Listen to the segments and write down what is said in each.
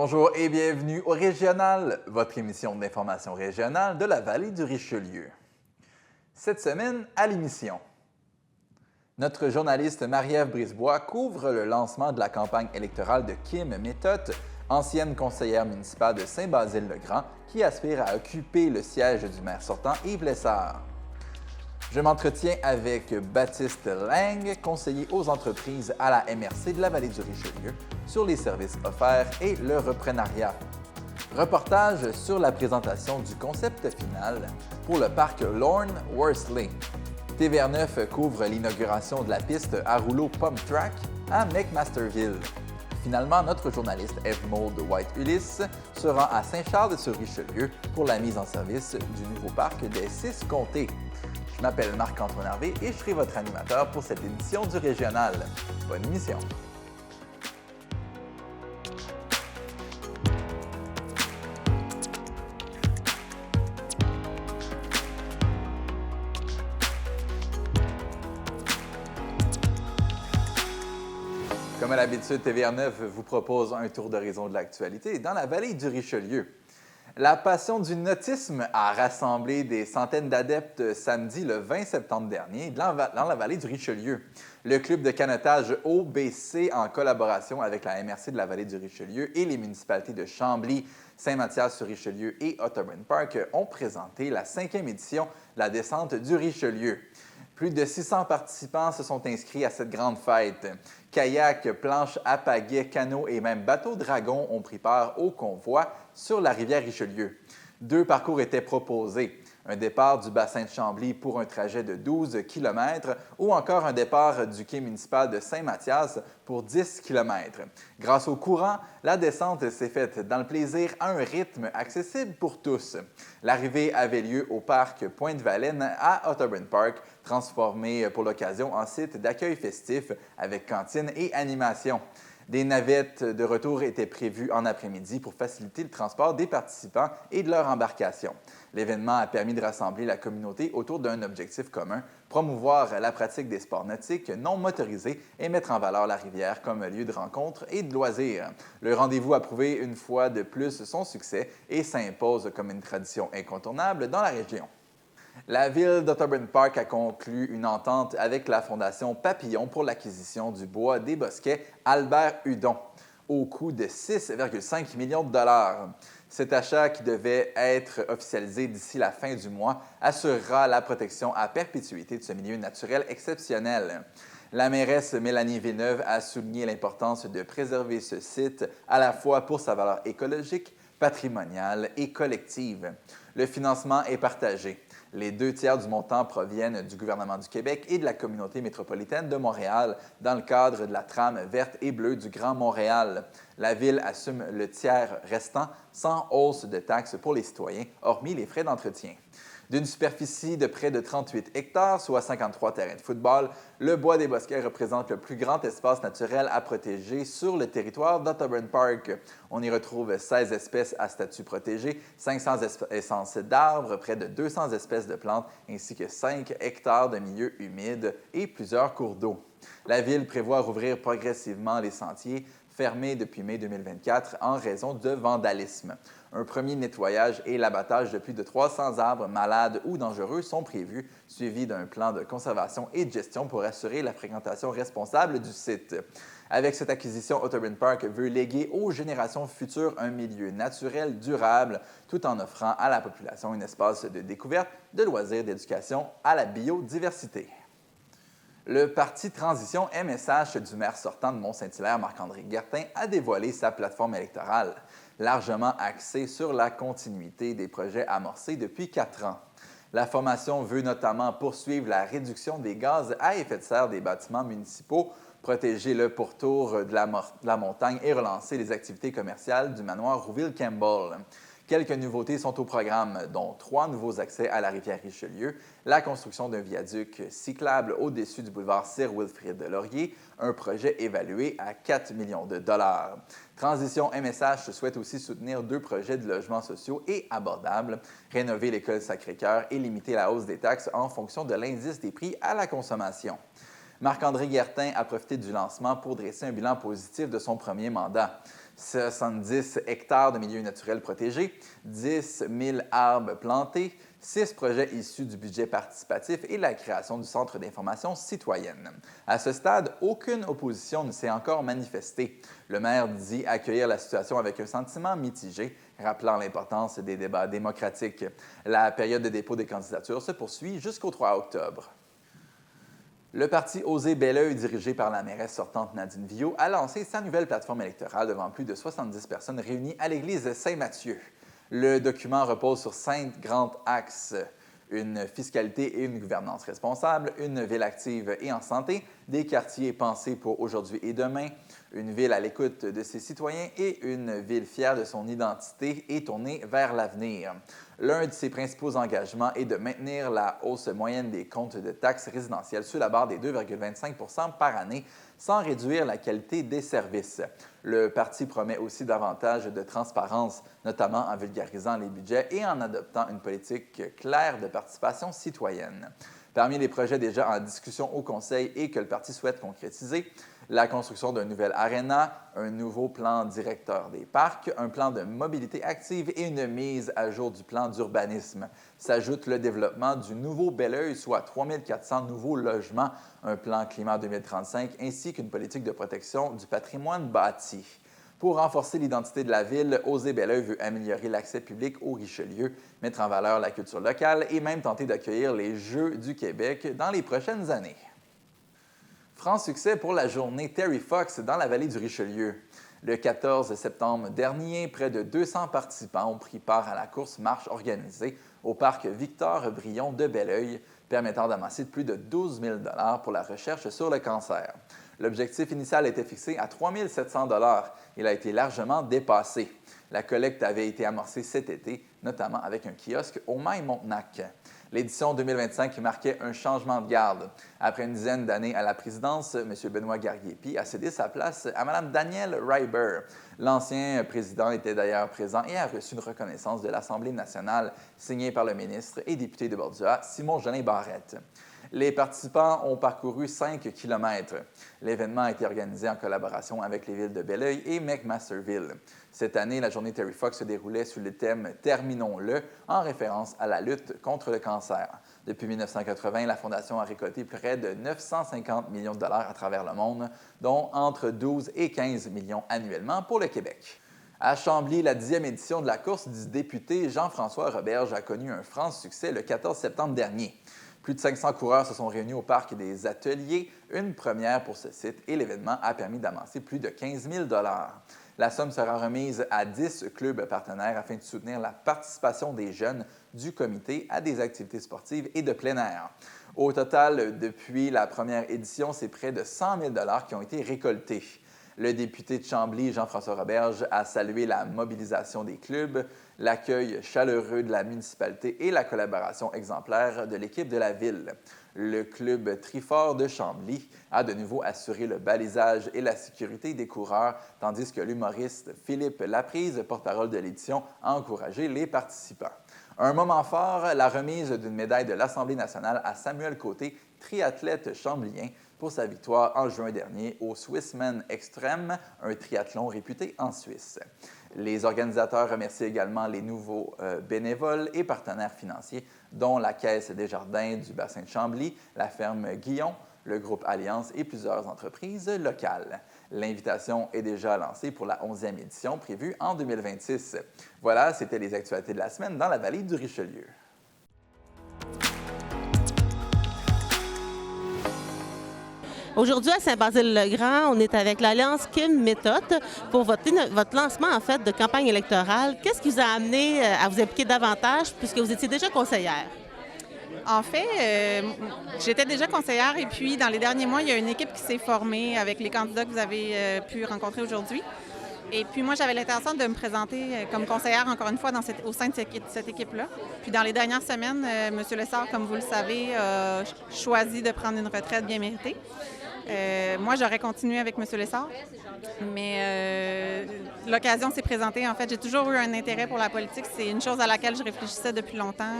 Bonjour et bienvenue au Régional, votre émission d'information régionale de la vallée du Richelieu. Cette semaine, à l'émission, notre journaliste Marie-Ève Brisebois couvre le lancement de la campagne électorale de Kim Méthode, ancienne conseillère municipale de Saint-Basile-le-Grand, qui aspire à occuper le siège du maire sortant Yves Lessard. Je m'entretiens avec Baptiste Lang, conseiller aux entreprises à la MRC de la vallée du Richelieu, sur les services offerts et le reprenariat. Reportage sur la présentation du concept final pour le parc Lorne Worsley. TVR9 couvre l'inauguration de la piste à rouleau Pump Track à McMasterville. Finalement, notre journaliste Eve-Maud White-Ulysse se rend à Saint-Charles-sur-Richelieu pour la mise en service du nouveau parc des 6 comtés. Je m'appelle Marc-Antoine Harvey et je serai votre animateur pour cette édition du Régional. Bonne émission! Comme à l'habitude, TVR9 vous propose un tour d'horizon de l'actualité dans la vallée du Richelieu. La passion du nautisme a rassemblé des centaines d'adeptes samedi le 20 septembre dernier dans la vallée du Richelieu. Le club de canotage OBC, en collaboration avec la MRC de la vallée du Richelieu et les municipalités de Chambly, Saint-Mathias-sur-Richelieu et Otterburn Park, ont présenté la 5e édition de la descente du Richelieu. Plus de 600 participants se sont inscrits à cette grande fête. Kayak, planches à pagaie, canots et même bateaux dragons ont pris part au convoi sur la rivière Richelieu. 2 parcours étaient proposés. Un départ du bassin de Chambly pour un trajet de 12 km ou encore un départ du quai municipal de Saint-Mathias pour 10 km. Grâce au courant, la descente s'est faite dans le plaisir à un rythme accessible pour tous. L'arrivée avait lieu au parc Pointe-Valène à Otterburn Park, transformé pour l'occasion en site d'accueil festif avec cantine et animation. Des navettes de retour étaient prévues en après-midi pour faciliter le transport des participants et de leur embarcation. L'événement a permis de rassembler la communauté autour d'un objectif commun, promouvoir la pratique des sports nautiques non motorisés et mettre en valeur la rivière comme lieu de rencontre et de loisirs. Le rendez-vous a prouvé une fois de plus son succès et s'impose comme une tradition incontournable dans la région. La ville d'Otterburn Park a conclu une entente avec la Fondation Papillon pour l'acquisition du bois des bosquets Albert Hudon, au coût de 6,5 millions de dollars. Cet achat, qui devait être officialisé d'ici la fin du mois, assurera la protection à perpétuité de ce milieu naturel exceptionnel. La mairesse Mélanie Villeneuve a souligné l'importance de préserver ce site à la fois pour sa valeur écologique, patrimoniale et collective. Le financement est partagé. Les 2 tiers du montant proviennent du gouvernement du Québec et de la communauté métropolitaine de Montréal dans le cadre de la trame verte et bleue du Grand Montréal. La Ville assume le tiers restant sans hausse de taxes pour les citoyens, hormis les frais d'entretien. D'une superficie de près de 38 hectares, soit 53 terrains de football, le bois des bosquets représente le plus grand espace naturel à protéger sur le territoire d'Otterburn Park. On y retrouve 16 espèces à statut protégé, 500 essences d'arbres, près de 200 espèces de plantes, ainsi que 5 hectares de milieux humides et plusieurs cours d'eau. La Ville prévoit rouvrir progressivement les sentiers fermés depuis mai 2024 en raison de vandalisme. Un premier nettoyage et l'abattage de plus de 300 arbres malades ou dangereux sont prévus, suivis d'un plan de conservation et de gestion pour assurer la fréquentation responsable du site. Avec cette acquisition, Otterburn Park veut léguer aux générations futures un milieu naturel durable, tout en offrant à la population un espace de découverte, de loisirs, d'éducation à la biodiversité. Le parti Transition MSH du maire sortant de Mont-Saint-Hilaire, Marc-André Guertin, a dévoilé sa plateforme électorale, largement axée sur la continuité des projets amorcés depuis 4 ans. La formation veut notamment poursuivre la réduction des gaz à effet de serre des bâtiments municipaux, protéger le pourtour de la montagne et relancer les activités commerciales du manoir Rouville-Campbell. Quelques nouveautés sont au programme, dont 3 nouveaux accès à la rivière Richelieu, la construction d'un viaduc cyclable au-dessus du boulevard Sir Wilfrid Laurier, un projet évalué à 4 millions de dollars. Transition MSH souhaite aussi soutenir 2 projets de logements sociaux et abordables, rénover l'école Sacré-Cœur et limiter la hausse des taxes en fonction de l'indice des prix à la consommation. Marc-André Guertin a profité du lancement pour dresser un bilan positif de son premier mandat. 70 hectares de milieux naturels protégés, 10 000 arbres plantés, 6 projets issus du budget participatif et la création du Centre d'information citoyenne. À ce stade, aucune opposition ne s'est encore manifestée. Le maire dit accueillir la situation avec un sentiment mitigé, rappelant l'importance des débats démocratiques. La période de dépôt des candidatures se poursuit jusqu'au 3 octobre. Le parti Osez Belleuil, dirigé par la mairesse sortante Nadine Viault, a lancé sa nouvelle plateforme électorale devant plus de 70 personnes réunies à l'église Saint-Mathieu. Le document repose sur 5 grands axes: une fiscalité et une gouvernance responsable, une ville active et en santé, des quartiers pensés pour aujourd'hui et demain, une ville à l'écoute de ses citoyens et une ville fière de son identité et tournée vers l'avenir. L'un de ses principaux engagements est de maintenir la hausse moyenne des comptes de taxes résidentielles sous la barre des 2,25 % par année, sans réduire la qualité des services. Le parti promet aussi davantage de transparence, notamment en vulgarisant les budgets et en adoptant une politique claire de participation citoyenne. Parmi les projets déjà en discussion au Conseil et que le parti souhaite concrétiser, la construction d'un nouvel aréna, un nouveau plan directeur des parcs, un plan de mobilité active et une mise à jour du plan d'urbanisme. S'ajoute le développement du nouveau Belleuil, soit 3 400 nouveaux logements, un plan climat 2035 ainsi qu'une politique de protection du patrimoine bâti. Pour renforcer l'identité de la ville, Osez Belleuil veut améliorer l'accès public au Richelieu, mettre en valeur la culture locale et même tenter d'accueillir les Jeux du Québec dans les prochaines années. Franc succès pour la journée Terry Fox dans la vallée du Richelieu. Le 14 septembre dernier, près de 200 participants ont pris part à la course-marche organisée au parc Victor-Brion de Belleuil, permettant d'amasser plus de 12 000 $ pour la recherche sur le cancer. L'objectif initial était fixé à 3 700 $. Il a été largement dépassé. La collecte avait été amorcée cet été, notamment avec un kiosque au Maille-Montenac. L'édition 2025 marquait un changement de garde. Après une dizaine d'années à la présidence, M. Benoît Garriépi a cédé sa place à Mme Danielle Reiber. L'ancien président était d'ailleurs présent et a reçu une reconnaissance de l'Assemblée nationale signée par le ministre et député de Bordua, Simon-Jolin Barrette. Les participants ont parcouru 5 km. L'événement a été organisé en collaboration avec les villes de Belleuil et McMasterville. Cette année, la journée Terry Fox se déroulait sous le thème « Terminons-le » en référence à la lutte contre le cancer. Depuis 1980, la Fondation a récolté près de 950 millions de dollars à travers le monde, dont entre 12 et 15 millions annuellement pour le Québec. À Chambly, la 10e édition de la course du député Jean-François Roberge a connu un franc succès le 14 septembre dernier. Plus de 500 coureurs se sont réunis au Parc des Ateliers, une première pour ce site, et l'événement a permis d'amasser plus de 15 000 $. La somme sera remise à 10 clubs partenaires afin de soutenir la participation des jeunes du comité à des activités sportives et de plein air. Au total, depuis la première édition, c'est près de 100 000 $ qui ont été récoltés. Le député de Chambly, Jean-François Roberge, a salué la mobilisation des clubs, l'accueil chaleureux de la municipalité et la collaboration exemplaire de l'équipe de la ville. Le club Trifort de Chambly a de nouveau assuré le balisage et la sécurité des coureurs, tandis que l'humoriste Philippe Laprise, porte-parole de l'édition, a encouragé les participants. Un moment fort, la remise d'une médaille de l'Assemblée nationale à Samuel Côté, triathlète chamblien, pour sa victoire en juin dernier au Swissman Extreme, un triathlon réputé en Suisse. Les organisateurs remercient également les nouveaux bénévoles et partenaires financiers, dont la Caisse des Jardins du bassin de Chambly, la ferme Guillon, le groupe Alliance et plusieurs entreprises locales. L'invitation est déjà lancée pour la 11e édition prévue en 2026. Voilà, c'était les actualités de la semaine dans la vallée du Richelieu. Aujourd'hui, à Saint-Basile-le-Grand, on est avec l'Alliance Kim Méthode pour votre lancement, en fait, de campagne électorale. Qu'est-ce qui vous a amené à vous impliquer davantage puisque vous étiez déjà conseillère? En fait, j'étais déjà conseillère et puis dans les derniers mois, il y a une équipe qui s'est formée avec les candidats que vous avez pu rencontrer aujourd'hui. Et puis moi, j'avais l'intention de me présenter comme conseillère encore une fois au sein de cette équipe-là. Puis dans les dernières semaines, M. Lessard, comme vous le savez, a choisi de prendre une retraite bien méritée. Moi, j'aurais continué avec M. Lessard, mais l'occasion s'est présentée. En fait, j'ai toujours eu un intérêt pour la politique. C'est une chose à laquelle je réfléchissais depuis longtemps.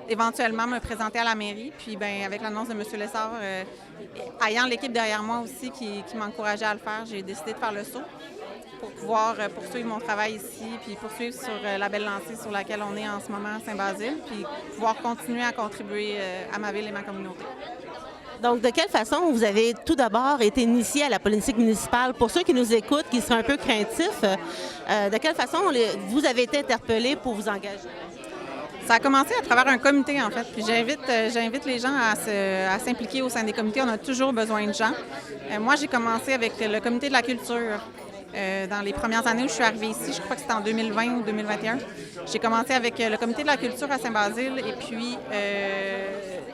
éventuellement me présenter à la mairie. Puis bien, avec l'annonce de M. Lessard, ayant l'équipe derrière moi aussi qui m'encourageait à le faire, j'ai décidé de faire le saut pour pouvoir poursuivre mon travail ici, puis poursuivre sur la belle lancée sur laquelle on est en ce moment à Saint-Basile, puis pouvoir continuer à contribuer à ma ville et ma communauté. Donc, de quelle façon vous avez tout d'abord été initié à la politique municipale? Pour ceux qui nous écoutent, qui seraient un peu craintifs, de quelle façon vous avez été interpellé pour vous engager? Ça a commencé à travers un comité, en fait. Puis j'invite les gens à s'impliquer au sein des comités. On a toujours besoin de gens. Moi, j'ai commencé avec le comité de la culture. Dans les premières années où je suis arrivée ici, je crois que c'était en 2020 ou 2021, j'ai commencé avec le comité de la culture à Saint-Basile et puis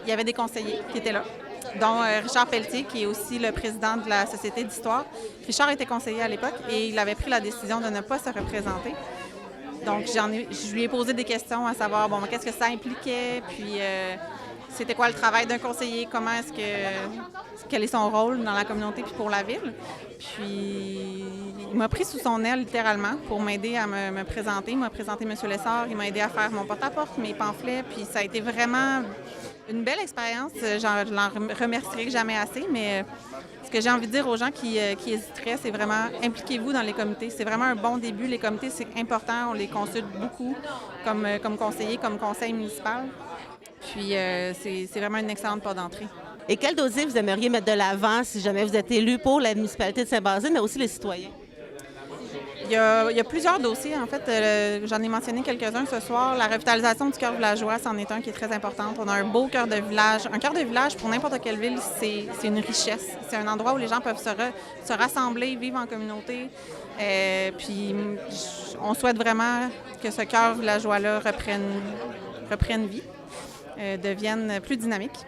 il y avait des conseillers qui étaient là, dont Richard Pelletier, qui est aussi le président de la Société d'histoire. Richard était conseiller à l'époque et il avait pris la décision de ne pas se représenter. Donc, je lui ai posé des questions à savoir, bon, qu'est-ce que ça impliquait, puis c'était quoi le travail d'un conseiller, quel est son rôle dans la communauté puis pour la ville. Puis, il m'a pris sous son aile, littéralement, pour m'aider à me présenter. Il m'a présenté M. Lessard, il m'a aidé à faire mon porte-à-porte, mes pamphlets, puis ça a été vraiment une belle expérience. Je l'en remercierai jamais assez, mais ce que j'ai envie de dire aux gens qui hésiteraient, c'est vraiment impliquez-vous dans les comités. C'est vraiment un bon début. Les comités, c'est important. On les consulte beaucoup comme conseiller, comme conseil municipal. Puis, c'est vraiment une excellente porte d'entrée. Et quel dossier vous aimeriez mettre de l'avant si jamais vous êtes élu pour la municipalité de Saint-Basile, mais aussi les citoyens? Il y a plusieurs dossiers, en fait. J'en ai mentionné quelques-uns ce soir. La revitalisation du cœur villageois, c'en est un qui est très importante. On a un beau cœur de village. Un cœur de village, pour n'importe quelle ville, c'est une richesse. C'est un endroit où les gens peuvent se rassembler, vivre en communauté. Puis, on souhaite vraiment que ce cœur villageois-là reprenne vie, devienne plus dynamique.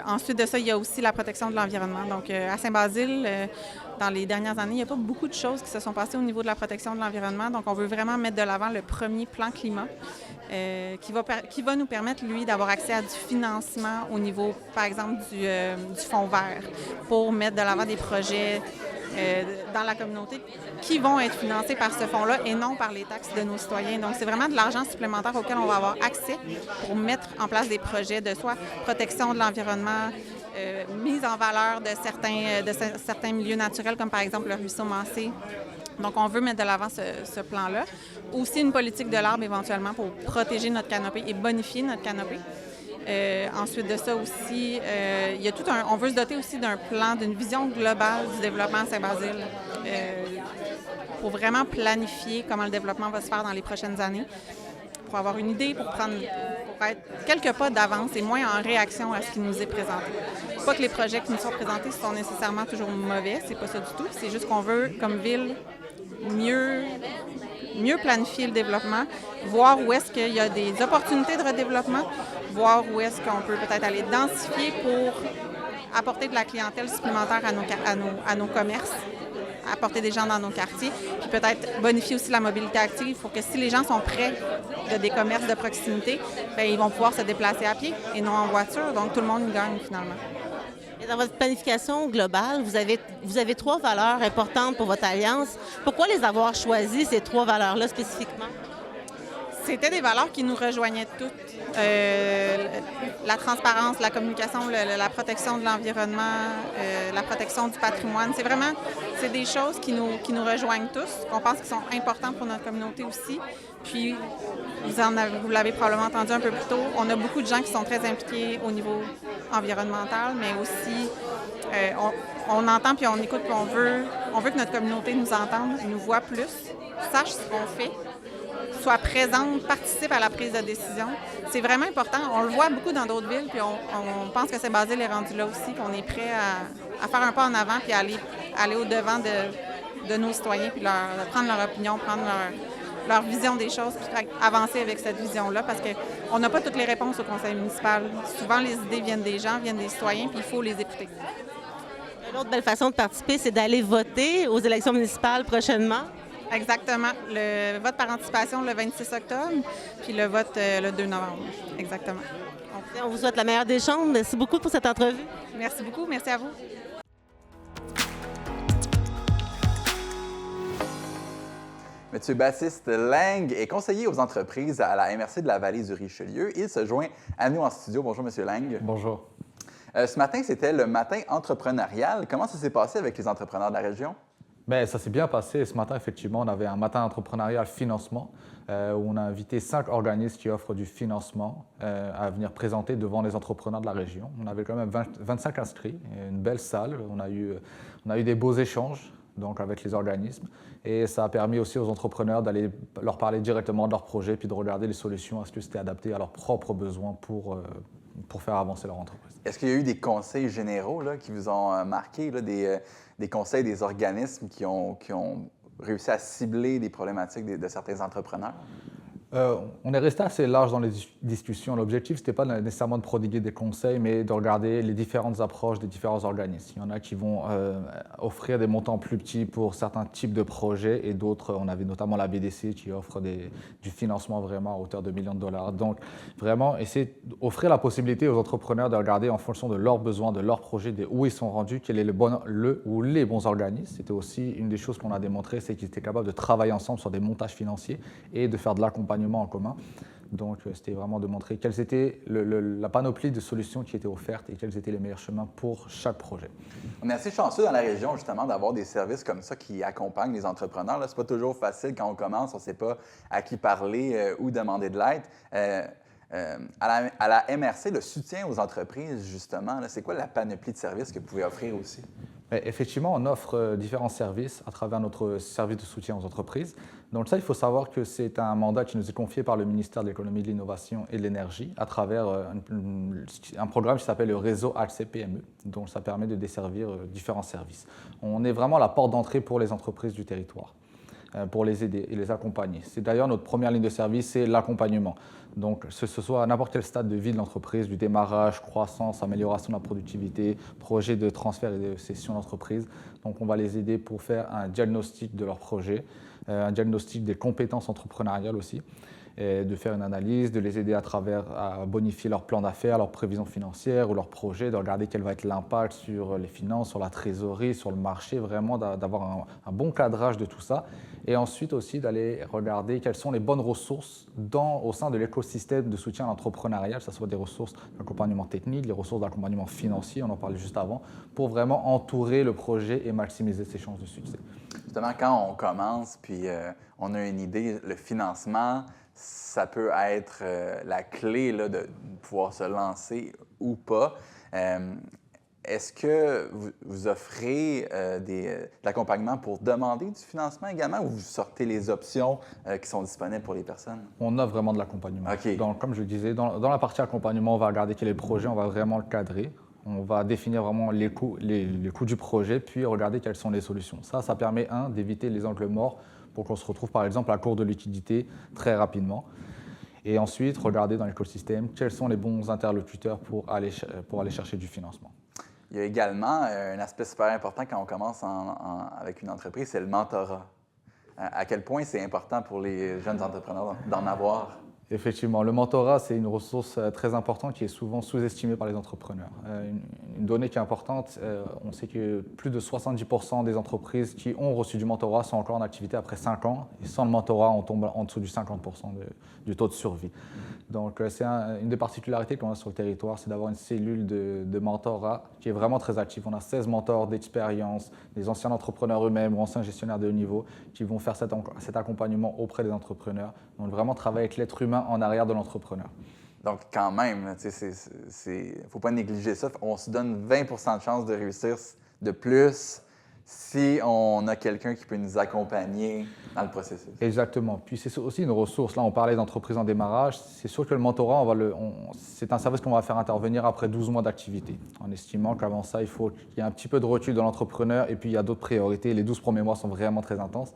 Ensuite de ça, il y a aussi la protection de l'environnement. Donc, à Saint-Basile, dans les dernières années, il n'y a pas beaucoup de choses qui se sont passées au niveau de la protection de l'environnement. Donc, on veut vraiment mettre de l'avant le premier plan climat qui va nous permettre, lui, d'avoir accès à du financement au niveau, par exemple, du fonds vert pour mettre de l'avant des projets dans la communauté qui vont être financés par ce fonds-là et non par les taxes de nos citoyens. Donc, c'est vraiment de l'argent supplémentaire auquel on va avoir accès pour mettre en place des projets de soit protection de l'environnement, mise en valeur de certains milieux naturels, comme par exemple le ruisseau Massé. Donc, on veut mettre de l'avant ce plan-là. Aussi, une politique de l'arbre éventuellement pour protéger notre canopée et bonifier notre canopée. Ensuite de ça aussi, il y a on veut se doter aussi d'un plan, d'une vision globale du développement à Saint-Basile pour vraiment planifier comment le développement va se faire dans les prochaines années, pour avoir une idée, pour être quelques pas d'avance et moins en réaction à ce qui nous est présenté. Pas que les projets qui nous sont présentés sont nécessairement toujours mauvais, c'est pas ça du tout. C'est juste qu'on veut, comme ville, mieux planifier le développement, voir où est-ce qu'il y a des opportunités de redéveloppement, voir où est-ce qu'on peut peut-être aller densifier pour apporter de la clientèle supplémentaire à nos commerces, apporter des gens dans nos quartiers, puis peut-être bonifier aussi la mobilité active pour que si les gens sont près de des commerces de proximité, bien, ils vont pouvoir se déplacer à pied et non en voiture. Donc, tout le monde y gagne finalement. Et dans votre planification globale, vous avez 3 valeurs importantes pour votre alliance. Pourquoi les avoir choisies, ces 3 valeurs-là spécifiquement? C'était des valeurs qui nous rejoignaient toutes. La transparence, la communication, la protection de l'environnement, la protection du patrimoine. C'est des choses qui nous rejoignent tous, qu'on pense qu'ils sont importantes pour notre communauté aussi. Puis, vous l'avez probablement entendu un peu plus tôt, on a beaucoup de gens qui sont très impliqués au niveau environnemental, mais aussi on entend puis on écoute puis on veut que notre communauté nous entende, nous voit plus, sache ce qu'on fait, soit présente, participe à la prise de décision. C'est vraiment important. On le voit beaucoup dans d'autres villes, puis on pense que Saint-Basile est rendu là aussi, qu'on est prêt à faire un pas en avant puis aller au-devant de nos citoyens, puis de prendre leur opinion, prendre leur vision des choses, puis avancer avec cette vision-là, parce qu'on n'a pas toutes les réponses au conseil municipal. Souvent, les idées viennent des gens, viennent des citoyens, puis il faut les écouter. Une autre belle façon de participer, c'est d'aller voter aux élections municipales prochainement. Exactement. Le vote par anticipation le 26 octobre, puis le vote le 2 novembre. Exactement. On vous souhaite la meilleure des chances. Merci beaucoup pour cette entrevue. Merci beaucoup. Merci à vous. Monsieur Baptiste Lang est conseiller aux entreprises à la MRC de la Vallée du Richelieu. Il se joint à nous en studio. Bonjour, Monsieur Lang. Bonjour. Ce matin, c'était le matin entrepreneurial. Comment ça s'est passé avec les entrepreneurs de la région? Bien, ça s'est bien passé. Ce matin, effectivement, on avait un matin entrepreneurial financement où on a invité 5 organismes qui offrent du financement à venir présenter devant les entrepreneurs de la région. On avait quand même 25 inscrits, une belle salle. On a eu des beaux échanges donc, avec les organismes et ça a permis aussi aux entrepreneurs d'aller leur parler directement de leur projet puis de regarder les solutions, est-ce que c'était adapté à leurs propres besoins pour faire avancer leur entreprise. Est-ce qu'il y a eu des conseils généraux là, qui vous ont marqué, là, des conseils des organismes qui ont réussi à cibler des problématiques de certains entrepreneurs? On est resté assez large dans les discussions. L'objectif, ce n'était pas nécessairement de prodiguer des conseils, mais de regarder les différentes approches des différents organismes. Il y en a qui vont offrir des montants plus petits pour certains types de projets et d'autres, on avait notamment la BDC qui offre du financement vraiment à hauteur de millions de dollars. Donc, vraiment, essayer d'offrir la possibilité aux entrepreneurs de regarder en fonction de leurs besoins, de leurs projets, de où ils sont rendus, quel est le ou les bons organismes. C'était aussi une des choses qu'on a démontré, c'est qu'ils étaient capables de travailler ensemble sur des montages financiers et de faire de l'accompagnement en commun. Donc, c'était vraiment de montrer quelles étaient la panoplie de solutions qui étaient offertes et quels étaient les meilleurs chemins pour chaque projet. On est assez chanceux dans la région, justement, d'avoir des services comme ça qui accompagnent les entrepreneurs. Ce n'est pas toujours facile quand on commence, on ne sait pas à qui parler ou demander de l'aide. À la MRC, le soutien aux entreprises, justement, c'est quoi la panoplie de services que vous pouvez offrir aussi? Effectivement, on offre différents services à travers notre service de soutien aux entreprises. Donc ça, il faut savoir que c'est un mandat qui nous est confié par le ministère de l'Économie, de l'Innovation et de l'Énergie à travers un programme qui s'appelle le réseau Accès PME. Donc ça permet de desservir différents services. On est vraiment la porte d'entrée pour les entreprises du territoire, pour les aider et les accompagner. C'est d'ailleurs notre première ligne de service, c'est l'accompagnement. Donc, que ce soit à n'importe quel stade de vie de l'entreprise, du démarrage, croissance, amélioration de la productivité, projet de transfert et de cession d'entreprise. Donc, on va les aider pour faire un diagnostic de leur projet, un diagnostic des compétences entrepreneuriales aussi, et de faire une analyse, de les aider à bonifier leur plan d'affaires, leurs prévisions financières ou leurs projets, de regarder quel va être l'impact sur les finances, sur la trésorerie, sur le marché, vraiment d'avoir un bon cadrage de tout ça. Et ensuite aussi d'aller regarder quelles sont les bonnes ressources au sein de l'écosystème de soutien à l'entrepreneuriat, que ce soit des ressources d'accompagnement technique, des ressources d'accompagnement financier, on en parlait juste avant, pour vraiment entourer le projet et maximiser ses chances de succès. Justement, quand on commence puis on a une idée, le financement, ça peut être la clé là, de pouvoir se lancer ou pas. Est-ce que vous offrez de l'accompagnement pour demander du financement également ou vous sortez les options qui sont disponibles pour les personnes? On offre vraiment de l'accompagnement. Okay. Donc, comme je le disais, dans la partie accompagnement, on va regarder quel est le projet, on va vraiment le cadrer. On va définir vraiment les coûts du projet, puis regarder quelles sont les solutions. Ça permet, d'éviter les angles morts pour qu'on se retrouve, par exemple, à court de liquidité très rapidement. Et ensuite, regarder dans l'écosystème quels sont les bons interlocuteurs pour aller chercher du financement. Il y a également un aspect super important quand on commence avec une entreprise, c'est le mentorat. À quel point c'est important pour les jeunes entrepreneurs d'en avoir? Effectivement, le mentorat, c'est une ressource très importante qui est souvent sous-estimée par les entrepreneurs. Une donnée qui est importante, on sait que plus de 70% des entreprises qui ont reçu du mentorat sont encore en activité après 5 ans. Et sans le mentorat, on tombe en dessous du 50% du taux de survie. Donc, c'est une des particularités qu'on a sur le territoire, c'est d'avoir une cellule de mentorat qui est vraiment très active. On a 16 mentors d'expérience, des anciens entrepreneurs eux-mêmes ou anciens gestionnaires de haut niveau qui vont faire cet accompagnement auprès des entrepreneurs. Donc, vraiment travailler avec l'être humain en arrière de l'entrepreneur. Donc, quand même, il ne faut pas négliger ça. On se donne 20% de chance de réussir de plus si on a quelqu'un qui peut nous accompagner dans le processus. Exactement. Puis c'est aussi une ressource. Là, on parlait d'entreprise en démarrage. C'est sûr que le mentorat, c'est un service qu'on va faire intervenir après 12 mois d'activité, en estimant qu'avant ça, il faut qu'il y ait un petit peu de recul de l'entrepreneur et puis il y a d'autres priorités. Les 12 premiers mois sont vraiment très intenses.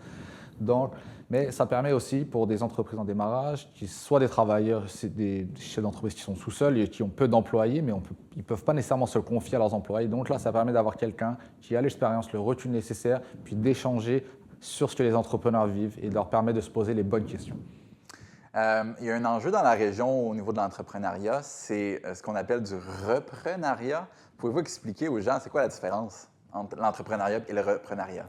Donc, mais ça permet aussi pour des entreprises en démarrage, qui soit des travailleurs, c'est des chefs d'entreprise qui sont tout seuls et qui ont peu d'employés, mais ils ne peuvent pas nécessairement se confier à leurs employés. Donc là, ça permet d'avoir quelqu'un qui a l'expérience, le recul nécessaire, puis d'échanger sur ce que les entrepreneurs vivent et de leur permettre de se poser les bonnes questions. Il y a un enjeu dans la région au niveau de l'entrepreneuriat, c'est ce qu'on appelle du repreneuriat. Pouvez-vous expliquer aux gens, c'est quoi la différence entre l'entrepreneuriat et le repreneuriat?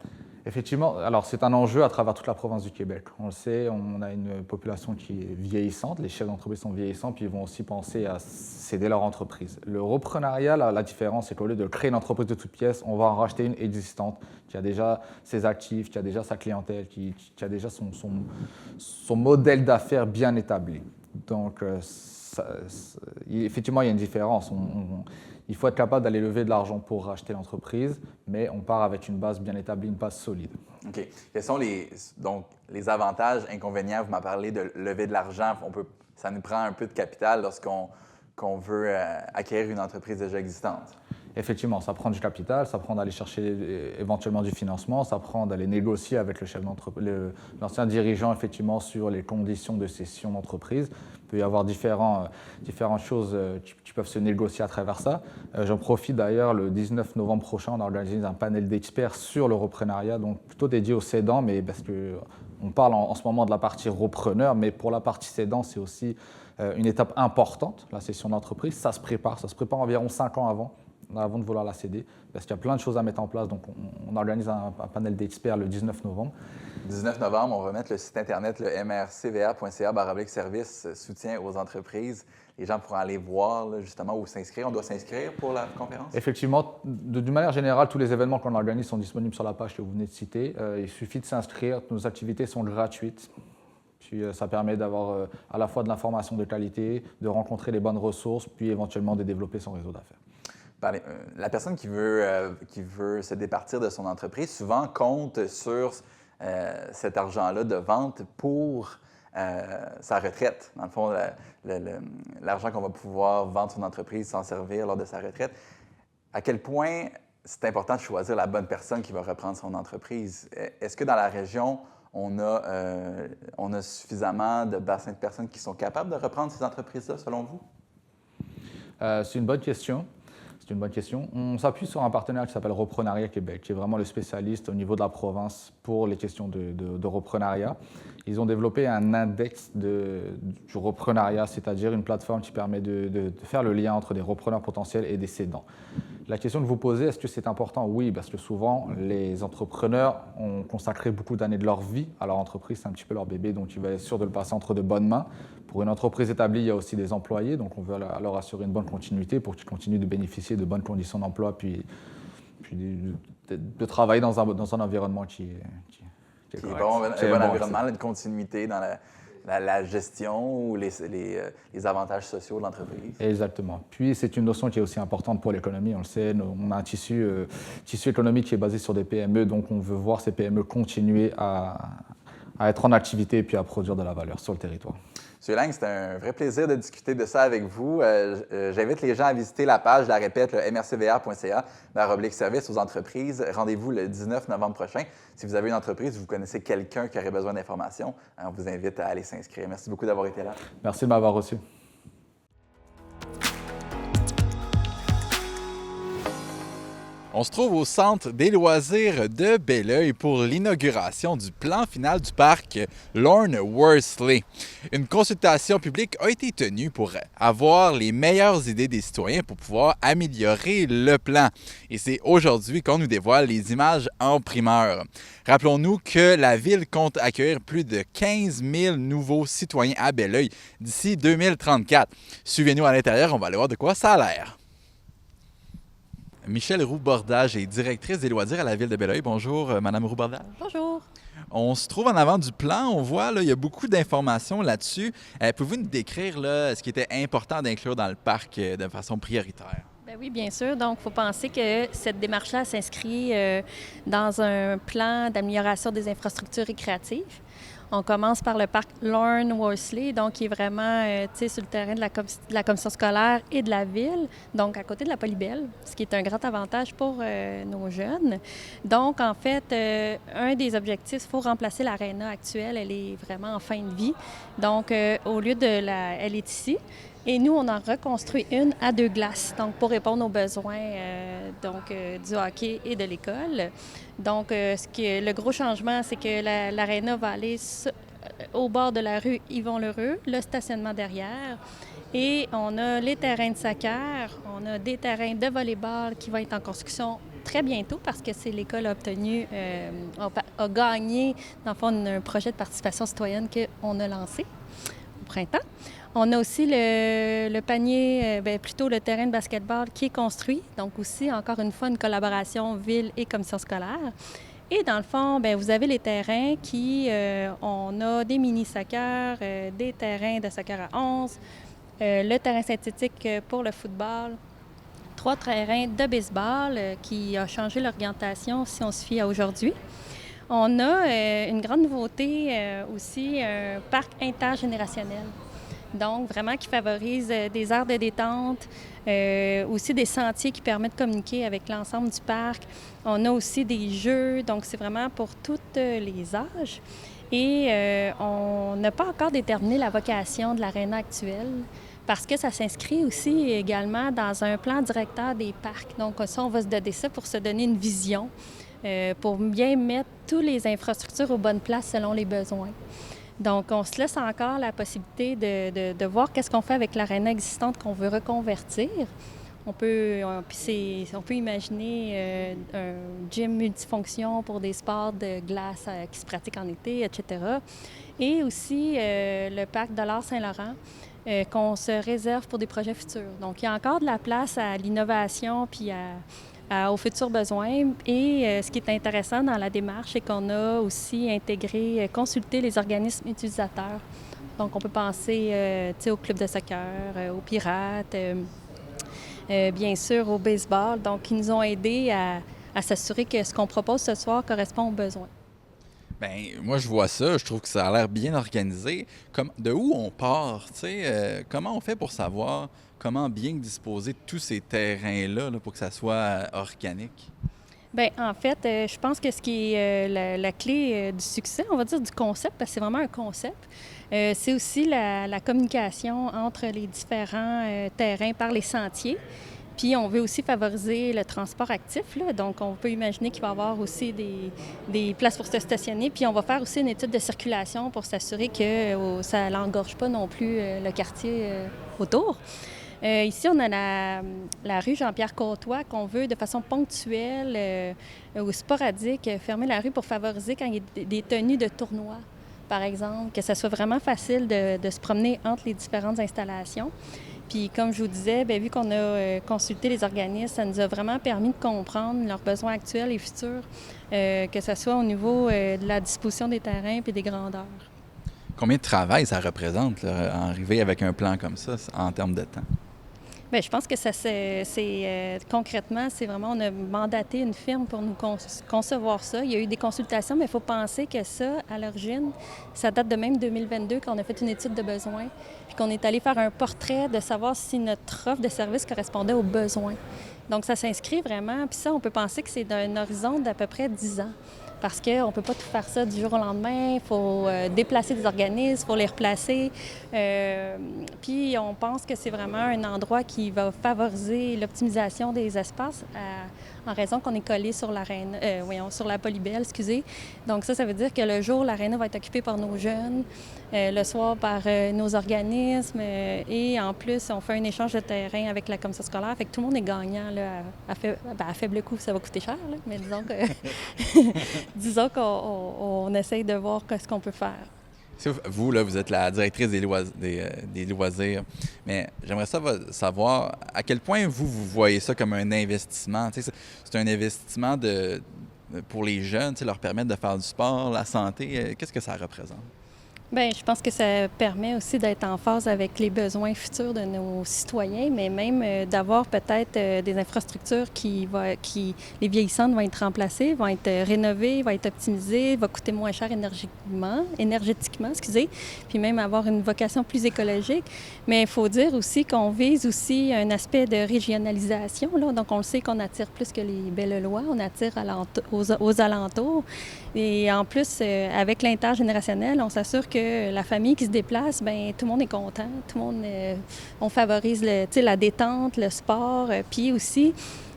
Effectivement, alors c'est un enjeu à travers toute la province du Québec. On le sait, on a une population qui est vieillissante, les chefs d'entreprise sont vieillissants, puis ils vont aussi penser à céder leur entreprise. Le reprenariat, la différence, c'est qu'au lieu de créer une entreprise de toutes pièces, on va en racheter une existante qui a déjà ses actifs, qui a déjà sa clientèle, qui a déjà son modèle d'affaires bien établi. Donc, effectivement, il y a une différence. Il faut être capable d'aller lever de l'argent pour racheter l'entreprise, mais on part avec une base bien établie, une base solide. OK. Quels sont les avantages, inconvénients? Vous m'avez parlé de lever de l'argent. Ça nous prend un peu de capital lorsqu'on veut acquérir une entreprise déjà existante. Effectivement, ça prend du capital, ça prend d'aller chercher éventuellement du financement, ça prend d'aller négocier avec le chef d'entreprise, l'ancien dirigeant, effectivement, sur les conditions de cession d'entreprise. Il peut y avoir différentes choses qui peuvent se négocier à travers ça. J'en profite d'ailleurs, le 19 novembre prochain, on organise un panel d'experts sur le reprenariat, donc plutôt dédié aux cédants, mais parce qu'on parle en ce moment de la partie repreneur, mais pour la partie cédant, c'est aussi une étape importante, la cession d'entreprise. Ça se prépare environ 5 ans avant de vouloir la céder, parce qu'il y a plein de choses à mettre en place. Donc, on organise un panel d'experts le 19 novembre. 19 novembre, on va mettre le site Internet, le mrcva.ca/service soutien aux entreprises. Les gens pourront aller voir là, justement où s'inscrire. On doit s'inscrire pour la conférence? Effectivement, d'une manière générale, tous les événements qu'on organise sont disponibles sur la page que vous venez de citer. Il suffit de s'inscrire. Nos activités sont gratuites. Puis ça permet d'avoir à la fois de l'information de qualité, de rencontrer les bonnes ressources, puis éventuellement de développer son réseau d'affaires. La personne qui veut se départir de son entreprise souvent compte sur cet argent-là de vente pour sa retraite. Dans le fond, l'argent qu'on va pouvoir vendre son entreprise, s'en servir lors de sa retraite. À quel point c'est important de choisir la bonne personne qui va reprendre son entreprise? Est-ce que dans la région, on a suffisamment de bassins de personnes qui sont capables de reprendre ces entreprises-là, selon vous? C'est une bonne question. C'est une bonne question. On s'appuie sur un partenaire qui s'appelle Reprenariat Québec, qui est vraiment le spécialiste au niveau de la province pour les questions de reprenariat. Ils ont développé un index du reprenariat, c'est-à-dire une plateforme qui permet de faire le lien entre des repreneurs potentiels et des cédants. La question que vous posez, est-ce que c'est important? Oui, parce que souvent, les entrepreneurs ont consacré beaucoup d'années de leur vie à leur entreprise. C'est un petit peu leur bébé, donc il va être sûr de le passer entre de bonnes mains. Pour une entreprise établie, il y a aussi des employés, donc on veut leur assurer une bonne continuité pour qu'ils continuent de bénéficier de bonnes conditions d'emploi, puis de travailler dans un environnement qui est correct. Bon, un bon environnement, une continuité dans la gestion ou les avantages sociaux de l'entreprise. Être Puis, c'est une notion qui est aussi importante pour l'économie. On le sait, on a un tissu économique qui est basé sur des PME, donc on veut voir ces PME continuer à être en activité et puis à produire de la valeur sur le territoire. M. Lang, c'était un vrai plaisir de discuter de ça avec vous. J'invite les gens à visiter la page, je la répète, le mrcva.ca/service aux entreprises. Rendez-vous le 19 novembre prochain. Si vous avez une entreprise, vous connaissez quelqu'un qui aurait besoin d'informations, on vous invite à aller s'inscrire. Merci beaucoup d'avoir été là. Merci de m'avoir reçu. On se trouve au centre des loisirs de Belleuil pour l'inauguration du plan final du parc Lorne Worsley. Une consultation publique a été tenue pour avoir les meilleures idées des citoyens pour pouvoir améliorer le plan. Et c'est aujourd'hui qu'on nous dévoile les images en primeur. Rappelons-nous que la ville compte accueillir plus de 15 000 nouveaux citoyens à Belleuil d'ici 2034. Suivez-nous à l'intérieur, on va aller voir de quoi ça a l'air. Michèle Roux-Bordage est directrice des loisirs à la Ville de Belleuil. Bonjour, Madame Roux-Bordage. Bonjour. On se trouve en avant du plan. On voit, là, il y a beaucoup d'informations là-dessus. Pouvez-vous nous décrire là, ce qui était important d'inclure dans le parc de façon prioritaire? Bien oui, bien sûr. Donc, il faut penser que cette démarche-là s'inscrit dans un plan d'amélioration des infrastructures récréatives. On commence par le parc Lorne Worsley, donc qui est vraiment sur le terrain de la commission scolaire et de la ville, donc à côté de la Polybelle, ce qui est un grand avantage pour nos jeunes. Donc, en fait, un des objectifs, il faut remplacer l'aréna actuelle. Elle est vraiment en fin de vie. Donc, au lieu elle est ici. Et nous, on en reconstruit une à 2 glaces, donc pour répondre aux besoins du hockey et de l'école. Donc, le gros changement, c'est que l'aréna va aller au bord de la rue Yvon-Lheureux, le stationnement derrière. Et on a les terrains de soccer, on a des terrains de volley-ball qui vont être en construction très bientôt parce que c'est l'école a obtenu, a gagné, dans le fond, un projet de participation citoyenne qu'on a lancé au printemps. On a aussi le panier, plutôt le terrain de basketball qui est construit. Donc aussi, encore une fois, une collaboration ville et commission scolaire. Et dans le fond, bien, vous avez les terrains on a des mini-soccer, des terrains de soccer à 11, le terrain synthétique pour le football, 3 terrains de baseball qui a changé l'orientation si on se fie à aujourd'hui. On a une grande nouveauté aussi, un parc intergénérationnel. Donc, vraiment qui favorise des aires de détente, aussi des sentiers qui permettent de communiquer avec l'ensemble du parc. On a aussi des jeux, donc c'est vraiment pour tous les âges. Et on n'a pas encore déterminé la vocation de l'aréna actuelle parce que ça s'inscrit aussi également dans un plan directeur des parcs. Donc ça, on va se donner ça pour se donner une vision, pour bien mettre toutes les infrastructures aux bonnes places selon les besoins. Donc, on se laisse encore la possibilité de voir qu'est-ce qu'on fait avec l'aréna existante qu'on veut reconvertir. On peut imaginer un gym multifonction pour des sports de glace qui se pratiquent en été, etc. Et aussi le parc de l'Art Saint-Laurent qu'on se réserve pour des projets futurs. Donc, il y a encore de la place à l'innovation puis aux futurs besoins. Et ce qui est intéressant dans la démarche, c'est qu'on a aussi intégré, consulté les organismes utilisateurs. Donc, on peut penser au club de soccer, aux pirates, bien sûr au baseball. Donc, ils nous ont aidés à s'assurer que ce qu'on propose ce soir correspond aux besoins. Bien, moi, je vois ça. Je trouve que ça a l'air bien organisé. De où on part? Comment on fait pour savoir comment bien disposer de tous ces terrains-là pour que ça soit organique? Bien, en fait, je pense que ce qui est la clé du succès, on va dire du concept, parce que c'est vraiment un concept, c'est aussi la communication entre les différents terrains par les sentiers. Puis on veut aussi favoriser le transport actif, là. Donc on peut imaginer qu'il va y avoir aussi des places pour se stationner. Puis on va faire aussi une étude de circulation pour s'assurer que ça n'engorge pas non plus le quartier autour. Ici, on a la rue Jean-Pierre-Côtois qu'on veut de façon ponctuelle ou sporadique fermer la rue pour favoriser quand il y a des tenues de tournois, par exemple, que ça soit vraiment facile de se promener entre les différentes installations. Puis comme je vous disais, bien, vu qu'on a consulté les organismes, ça nous a vraiment permis de comprendre leurs besoins actuels et futurs, que ce soit au niveau de la disposition des terrains et des grandeurs. Combien de travail ça représente, là, arriver avec un plan comme ça, en termes de temps? Bien, je pense que concrètement, c'est vraiment, on a mandaté une firme pour nous concevoir ça. Il y a eu des consultations, mais il faut penser que ça, à l'origine, ça date de même 2022 quand on a fait une étude de besoins, puis qu'on est allé faire un portrait de savoir si notre offre de service correspondait aux besoins. Donc, ça s'inscrit vraiment, puis ça, on peut penser que c'est d'un horizon d'à peu près 10 ans. Parce qu'on ne peut pas tout faire ça du jour au lendemain. Il faut déplacer des organismes, il faut les replacer. Puis on pense que c'est vraiment un endroit qui va favoriser l'optimisation des espaces en raison qu'on est collé sur sur la Polybelle, excusez. Donc ça veut dire que le jour, l'aréna va être occupée par nos jeunes, le soir par nos organismes. Et en plus, on fait un échange de terrain avec la commission scolaire. Fait que tout le monde est gagnant là, à faible coût. Ça va coûter cher, là, mais disons qu'on essaye de voir ce qu'on peut faire. Vous, là, vous êtes la directrice des loisirs, mais j'aimerais savoir à quel point vous voyez ça comme un investissement. C'est un investissement pour les jeunes, leur permettre de faire du sport, la santé. Qu'est-ce que ça représente? Bien, je pense que ça permet aussi d'être en phase avec les besoins futurs de nos citoyens, mais même d'avoir peut-être des infrastructures les vieillissantes vont être remplacées, vont être rénovées, vont être optimisées, vont coûter moins cher énergétiquement, puis même avoir une vocation plus écologique. Mais il faut dire aussi qu'on vise aussi un aspect de régionalisation, là. Donc, on le sait qu'on attire plus que les Belles-Lois, on attire aux alentours. Et en plus, avec l'intergénérationnel, on s'assure que la famille qui se déplace, bien, tout le monde est content. Tout le monde, on favorise la détente, le sport. Puis aussi,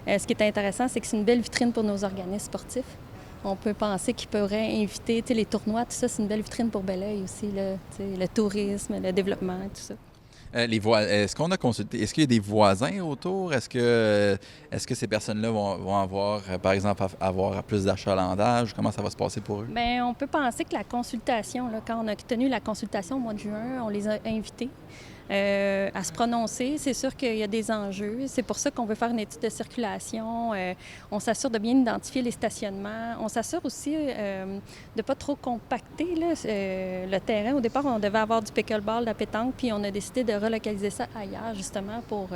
ce qui est intéressant, c'est que c'est une belle vitrine pour nos organismes sportifs. On peut penser qu'ils pourraient inviter les tournois, tout ça, c'est une belle vitrine pour Belleuil aussi, là, le tourisme, le développement, tout ça. Est-ce qu'on a consulté, est-ce qu'il y a des voisins autour? Est-ce que ces personnes-là vont avoir, par exemple, avoir plus d'achalandage? Comment ça va se passer pour eux? Bien, on peut penser que la consultation, là, quand on a tenu la consultation au mois de juin, on les a invités à se prononcer. C'est sûr qu'il y a des enjeux. C'est pour ça qu'on veut faire une étude de circulation. On s'assure de bien identifier les stationnements. On s'assure aussi de ne pas trop compacter là, le terrain. Au départ, on devait avoir du pickleball, de la pétanque, puis on a décidé de relocaliser ça ailleurs, justement, pour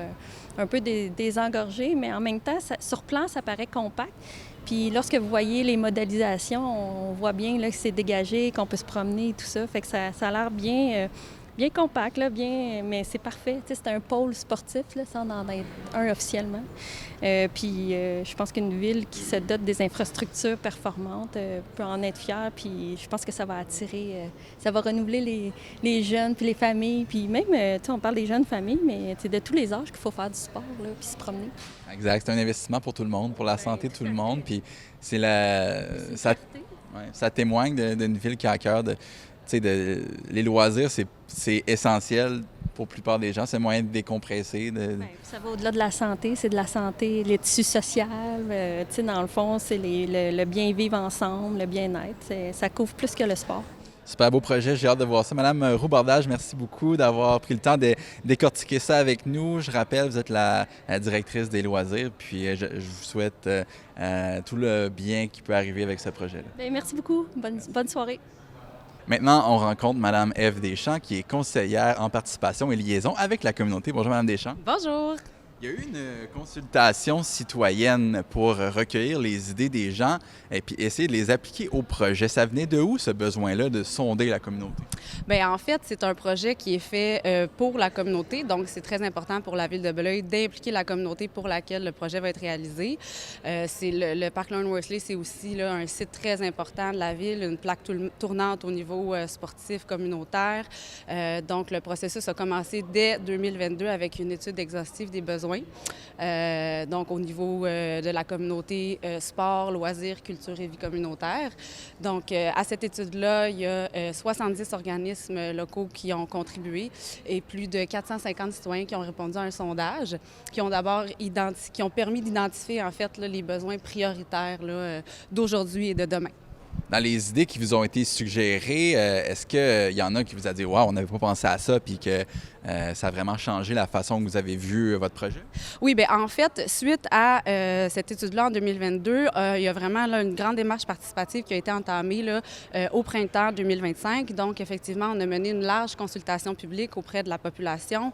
un peu désengorger. Mais en même temps, sur plan, ça paraît compact. Puis lorsque vous voyez les modélisations, on voit bien là, que c'est dégagé, qu'on peut se promener et tout ça. Fait que ça a l'air bien... bien compact, là, mais c'est parfait. Tu sais, c'est un pôle sportif, là, sans en être un officiellement. Puis je pense qu'une ville qui se dote des infrastructures performantes peut en être fière. Puis je pense que ça va attirer, ça va renouveler les jeunes, puis les familles. Puis même, tu sais, on parle des jeunes familles, mais c'est de tous les âges qu'il faut faire du sport, là, puis se promener. Exact. C'est un investissement pour tout le monde, pour la santé de tout le monde. Puis c'est ça témoigne d'une ville qui a à cœur de... les loisirs, c'est essentiel pour la plupart des gens. C'est un moyen de décompresser. Ça va au-delà de la santé. C'est de la santé, les tissus sociaux. Dans le fond, c'est le bien vivre ensemble, le bien-être. Ça couvre plus que le sport. Super beau projet. J'ai hâte de voir ça. Madame Roux-Bordage, merci beaucoup d'avoir pris le temps de décortiquer ça avec nous. Je rappelle, vous êtes la directrice des loisirs. Puis je vous souhaite tout le bien qui peut arriver avec ce projet-là. Bien, merci beaucoup. Bonne soirée. Maintenant, on rencontre Mme Ève Deschamps, qui est conseillère en participation et liaison avec la communauté. Bonjour, Mme Deschamps. Bonjour. Il y a eu une consultation citoyenne pour recueillir les idées des gens et puis essayer de les appliquer au projet. Ça venait de où, ce besoin-là de sonder la communauté? Bien, en fait, c'est un projet qui est fait pour la communauté. Donc, c'est très important pour la Ville de Beloeil d'impliquer la communauté pour laquelle le projet va être réalisé. C'est le parc Lorne-Worsley, c'est aussi là, un site très important de la Ville, une plaque tournante au niveau sportif communautaire. Donc, le processus a commencé dès 2022 avec une étude exhaustive des besoins. Donc, au niveau de la communauté sport, loisirs, culture et vie communautaire. Donc, à cette étude-là, il y a 70 organismes locaux qui ont contribué et plus de 450 citoyens qui ont répondu à un sondage, qui ont d'abord qui ont permis d'identifier, en fait, là, les besoins prioritaires là, d'aujourd'hui et de demain. Dans les idées qui vous ont été suggérées, est-ce qu'il y en a qui vous a dit « Wow, on n'avait pas pensé à ça » puis que ça a vraiment changé la façon que vous avez vu votre projet? Oui, bien en fait, suite à cette étude-là en 2022, il y a vraiment là, une grande démarche participative qui a été entamée là, au printemps 2025. Donc, effectivement, on a mené une large consultation publique auprès de la population.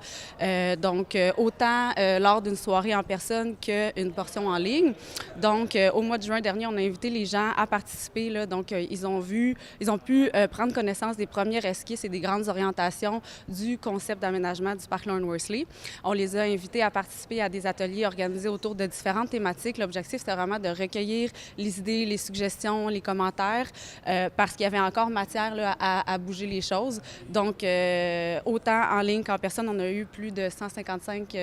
Donc, autant lors d'une soirée en personne qu'une portion en ligne. Donc, au mois de juin dernier, on a invité les gens à participer. Là, donc, ils ont pu prendre connaissance des premières esquisses et des grandes orientations du concept d'aménagement du parc Lorne-Worsley. On les a invités à participer à des ateliers organisés autour de différentes thématiques. L'objectif, c'était vraiment de recueillir les idées, les suggestions, les commentaires, parce qu'il y avait encore matière là, à bouger les choses. Donc, autant en ligne qu'en personne, on a eu plus de 155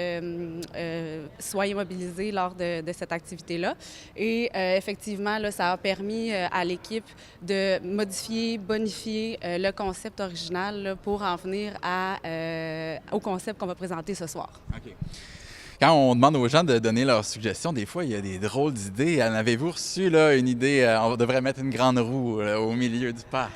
citoyens mobilisés lors de cette activité-là. Et effectivement, là, ça a permis à l'équipe de modifier, bonifier le concept original là, pour en venir au concept qu'on va présenter ce soir. OK. Quand on demande aux gens de donner leurs suggestions, des fois, il y a des drôles d'idées. En avez-vous reçu là, une idée, on devrait mettre une grande roue là, au milieu du parc?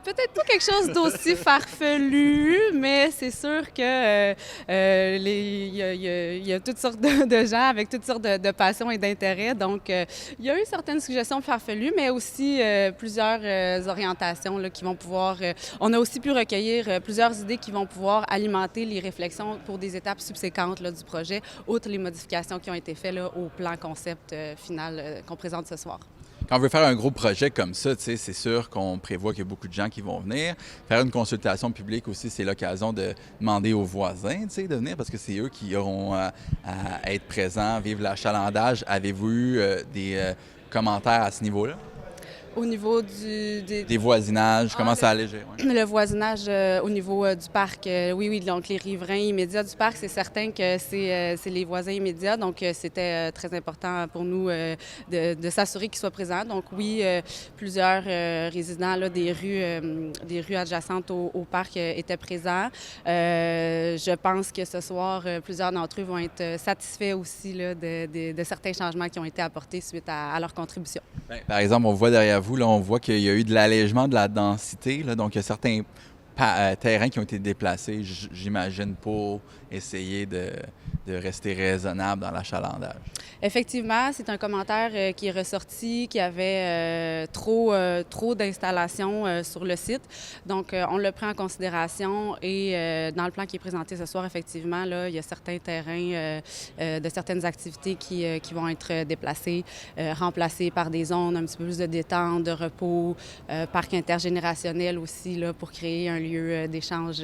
Peut-être pas quelque chose d'aussi farfelu, mais c'est sûr que il y a toutes sortes de gens avec toutes sortes de passions et d'intérêts. Donc, il y a eu certaines suggestions farfelues, mais aussi plusieurs orientations là, qui vont pouvoir... on a aussi pu recueillir plusieurs idées qui vont pouvoir alimenter les réflexions pour des étapes subséquentes là, du projet, outre les modifications qui ont été faites là, au plan concept final qu'on présente ce soir. Quand on veut faire un gros projet comme ça, c'est sûr qu'on prévoit qu'il y a beaucoup de gens qui vont venir. Faire une consultation publique aussi, c'est l'occasion de demander aux voisins de venir parce que c'est eux qui auront à être présents, vivre l'achalandage. Avez-vous eu des commentaires à ce niveau-là? Au niveau Des voisinages, comment ça alléger? Ouais. le voisinage au niveau du parc, oui, donc les riverains immédiats du parc, c'est certain que c'est les voisins immédiats, donc c'était très important pour nous de s'assurer qu'ils soient présents. Donc oui, plusieurs résidents là, des rues adjacentes au parc étaient présents. Je pense que ce soir, plusieurs d'entre eux vont être satisfaits aussi là, de certains changements qui ont été apportés suite à leur contribution. Bien, par exemple, on voit derrière vous, là, on voit qu'il y a eu de l'allègement de la densité. Là, donc, il y a certains terrains qui ont été déplacés, j'imagine, pour essayer de rester raisonnable dans l'achalandage. Effectivement, c'est un commentaire qui est ressorti, qu'il y avait trop d'installations sur le site. Donc, on l'a pris en considération et dans le plan qui est présenté ce soir, effectivement, là, il y a certains terrains de certaines activités qui vont être déplacés, remplacés par des zones un petit peu plus de détente, de repos, parc intergénérationnel aussi, là, pour créer un lieu d'échange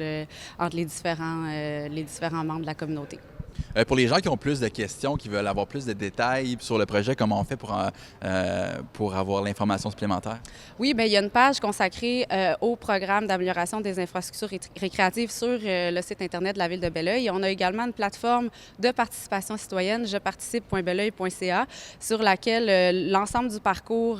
entre les différents membres de la communauté. Pour les gens qui ont plus de questions, qui veulent avoir plus de détails sur le projet, comment on fait pour avoir l'information supplémentaire? Oui, bien, il y a une page consacrée au programme d'amélioration des infrastructures récréatives sur le site Internet de la Ville de Belleuil. On a également une plateforme de participation citoyenne, jeparticipe.belleuil.ca, sur laquelle l'ensemble du parcours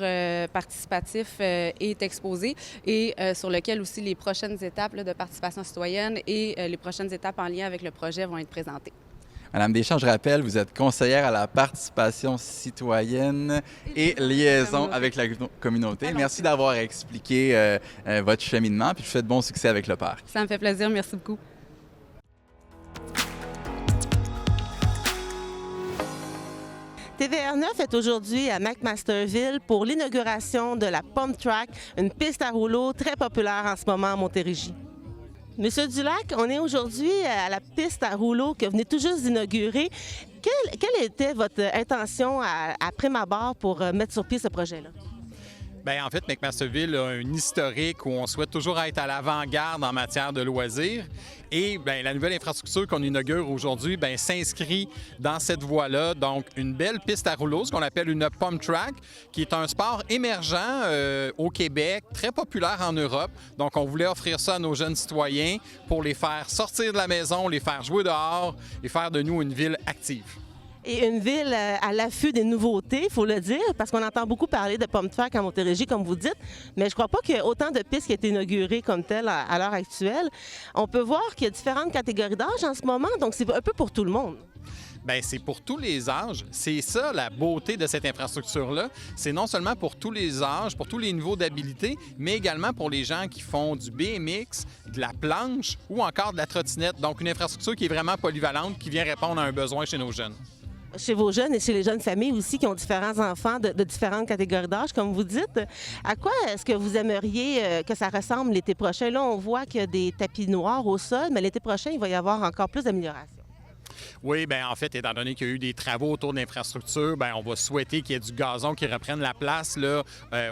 participatif est exposé et sur lequel aussi les prochaines étapes là, de participation citoyenne et les prochaines étapes en lien avec le projet vont être présentées. Madame Deschamps, je rappelle, vous êtes conseillère à la participation citoyenne et liaison avec la communauté. Merci d'avoir expliqué votre cheminement, puis je vous souhaite bon succès avec le parc. Ça me fait plaisir. Merci beaucoup. TVR9 est aujourd'hui à McMasterville pour l'inauguration de la Pump Track, une piste à rouleau très populaire en ce moment à Montérégie. Monsieur Dulac, on est aujourd'hui à la piste à rouleau que vous venez tout juste d'inaugurer. Quelle était votre intention à prime abord pour mettre sur pied ce projet-là? Bien, en fait, McMasterville a un historique où on souhaite toujours être à l'avant-garde en matière de loisirs. Et bien, la nouvelle infrastructure qu'on inaugure aujourd'hui bien, s'inscrit dans cette voie-là. Donc, une belle piste à rouleau, ce qu'on appelle une pump track, qui est un sport émergent au Québec, très populaire en Europe. Donc, on voulait offrir ça à nos jeunes citoyens pour les faire sortir de la maison, les faire jouer dehors et faire de nous une ville active. Et une ville à l'affût des nouveautés, il faut le dire, parce qu'on entend beaucoup parler de Pump Track en Montérégie, comme vous dites, mais je ne crois pas qu'il y ait autant de pistes qui aient été inaugurées comme telles à l'heure actuelle. On peut voir qu'il y a différentes catégories d'âge en ce moment, donc c'est un peu pour tout le monde. Bien, c'est pour tous les âges. C'est ça, la beauté de cette infrastructure-là. C'est non seulement pour tous les âges, pour tous les niveaux d'habilité, mais également pour les gens qui font du BMX, de la planche ou encore de la trottinette. Donc, une infrastructure qui est vraiment polyvalente, qui vient répondre à un besoin chez nos jeunes. Chez vos jeunes et chez les jeunes familles aussi qui ont différents enfants de différentes catégories d'âge, comme vous dites. À quoi est-ce que vous aimeriez que ça ressemble l'été prochain? Là, on voit qu'il y a des tapis noirs au sol, mais l'été prochain, il va y avoir encore plus d'améliorations. Oui, bien en fait, étant donné qu'il y a eu des travaux autour de l'infrastructure, bien on va souhaiter qu'il y ait du gazon qui reprenne la place là,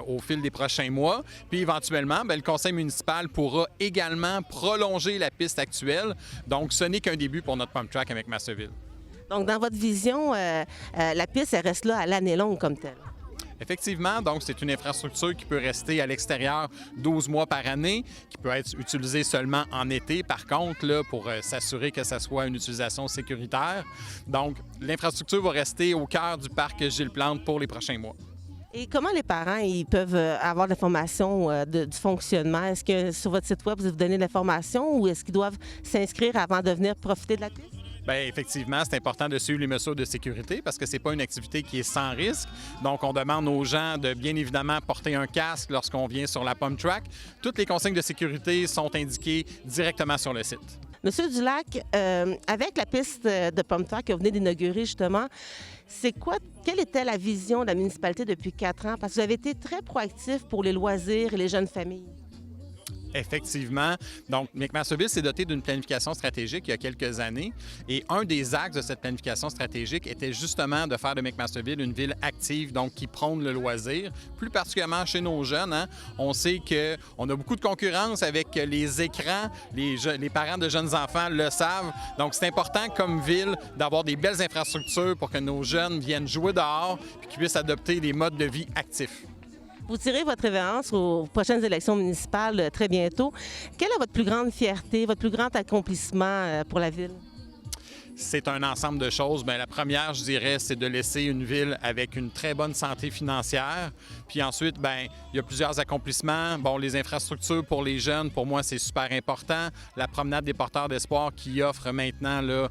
au fil des prochains mois. Puis éventuellement, bien, le conseil municipal pourra également prolonger la piste actuelle. Donc, ce n'est qu'un début pour notre pump track avec McMasterville. Donc, dans votre vision, la piste, elle reste là à l'année longue comme telle. Effectivement, donc c'est une infrastructure qui peut rester à l'extérieur 12 mois par année, qui peut être utilisée seulement en été, par contre, là, pour s'assurer que ça soit une utilisation sécuritaire. Donc, l'infrastructure va rester au cœur du parc Gilles Plante pour les prochains mois. Et comment les parents ils peuvent avoir l'information du fonctionnement? Est-ce que sur votre site web, vous donnez l'information ou est-ce qu'ils doivent s'inscrire avant de venir profiter de la piste? Bien, effectivement, c'est important de suivre les mesures de sécurité parce que ce n'est pas une activité qui est sans risque. Donc, on demande aux gens de bien évidemment porter un casque lorsqu'on vient sur la pump track. Toutes les consignes de sécurité sont indiquées directement sur le site. Monsieur Dulac, avec la piste de pump track que vous venez d'inaugurer justement, quelle était la vision de la municipalité depuis 4 ans? Parce que vous avez été très proactif pour les loisirs et les jeunes familles. Effectivement. Donc, McMasterville s'est doté d'une planification stratégique il y a quelques années. Et un des axes de cette planification stratégique était justement de faire de McMasterville une ville active, donc qui prône le loisir, plus particulièrement chez nos jeunes. Hein. On sait qu'on a beaucoup de concurrence avec les écrans. Les parents de jeunes enfants le savent. Donc, c'est important comme ville d'avoir des belles infrastructures pour que nos jeunes viennent jouer dehors et qu'ils puissent adopter des modes de vie actifs. Vous tirez votre révérence aux prochaines élections municipales très bientôt. Quelle est votre plus grande fierté, votre plus grand accomplissement pour la ville? C'est un ensemble de choses. Bien, la première, je dirais, c'est de laisser une ville avec une très bonne santé financière. Puis ensuite, bien, il y a plusieurs accomplissements. Bon, les infrastructures pour les jeunes, pour moi, c'est super important. La promenade des porteurs d'espoir qui offre maintenant là,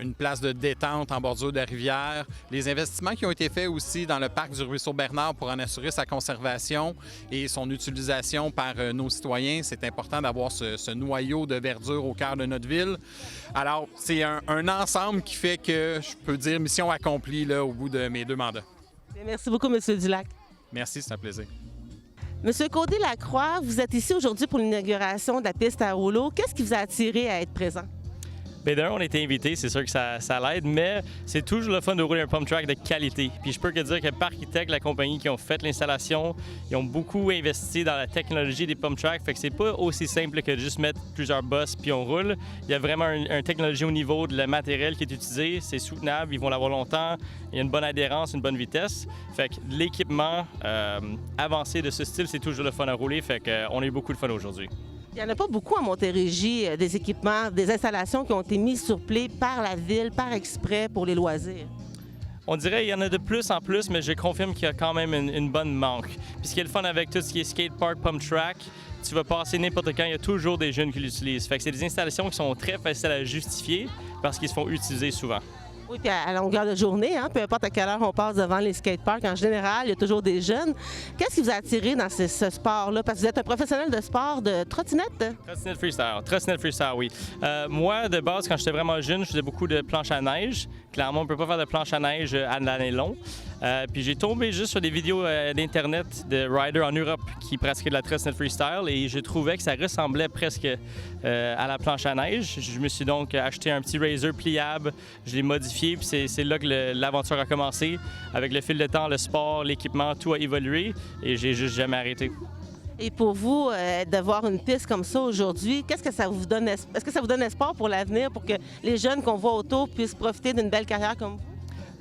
une place de détente en bordure de rivière. Les investissements qui ont été faits aussi dans le parc du Ruisseau Bernard pour en assurer sa conservation et son utilisation par nos citoyens. C'est important d'avoir ce noyau de verdure au cœur de notre ville. Alors, c'est un ensemble qui fait que je peux dire mission accomplie là, au bout de mes 2 mandats. Merci beaucoup, M. Dulac. Merci, c'est un plaisir. Monsieur Côté-Lacroix, vous êtes ici aujourd'hui pour l'inauguration de la piste à rouleau. Qu'est-ce qui vous a attiré à être présent? Bien, d'un, on a été invités, c'est sûr que ça l'aide, mais c'est toujours le fun de rouler un pump track de qualité. Puis je peux que dire que Parkitect, la compagnie qui ont fait l'installation, ils ont beaucoup investi dans la technologie des pump tracks, fait que c'est pas aussi simple que de juste mettre plusieurs bosses puis on roule. Il y a vraiment une technologie au niveau de le matériel qui est utilisé, c'est soutenable, ils vont l'avoir longtemps, il y a une bonne adhérence, une bonne vitesse. Fait que l'équipement avancé de ce style, c'est toujours le fun à rouler, fait qu'on a eu beaucoup de fun aujourd'hui. Il n'y en a pas beaucoup à Montérégie, des équipements, des installations qui ont été mises sur pied par la ville, par exprès pour les loisirs. On dirait qu'il y en a de plus en plus, mais je confirme qu'il y a quand même une bonne manque. Puis ce qui est le fun avec tout ce qui est skatepark, pump track, tu vas passer n'importe quand, il y a toujours des jeunes qui l'utilisent. Fait que c'est des installations qui sont très faciles à justifier parce qu'ils se font utiliser souvent. Oui, puis à longueur de journée, peu importe à quelle heure on passe devant les skateparks, en général, il y a toujours des jeunes. Qu'est-ce qui vous a attiré dans ce sport-là? Parce que vous êtes un professionnel de sport de trottinette. Trottinette freestyle, oui. Moi, de base, quand j'étais vraiment jeune, je faisais beaucoup de planche à neige. Clairement, on ne peut pas faire de planche à neige à l'année longue. Puis j'ai tombé juste sur des vidéos d'Internet de riders en Europe qui pratiquaient de la trottinette freestyle et je trouvais que ça ressemblait presque à la planche à neige. Je me suis donc acheté un petit razor pliable, je l'ai modifié, puis c'est là que l'aventure a commencé. Avec le fil de temps, le sport, l'équipement, tout a évolué et j'ai juste jamais arrêté. Et pour vous, d'avoir une piste comme ça aujourd'hui, qu'est-ce que ça vous donne? Est-ce que ça vous donne espoir pour l'avenir, pour que les jeunes qu'on voit autour puissent profiter d'une belle carrière comme vous?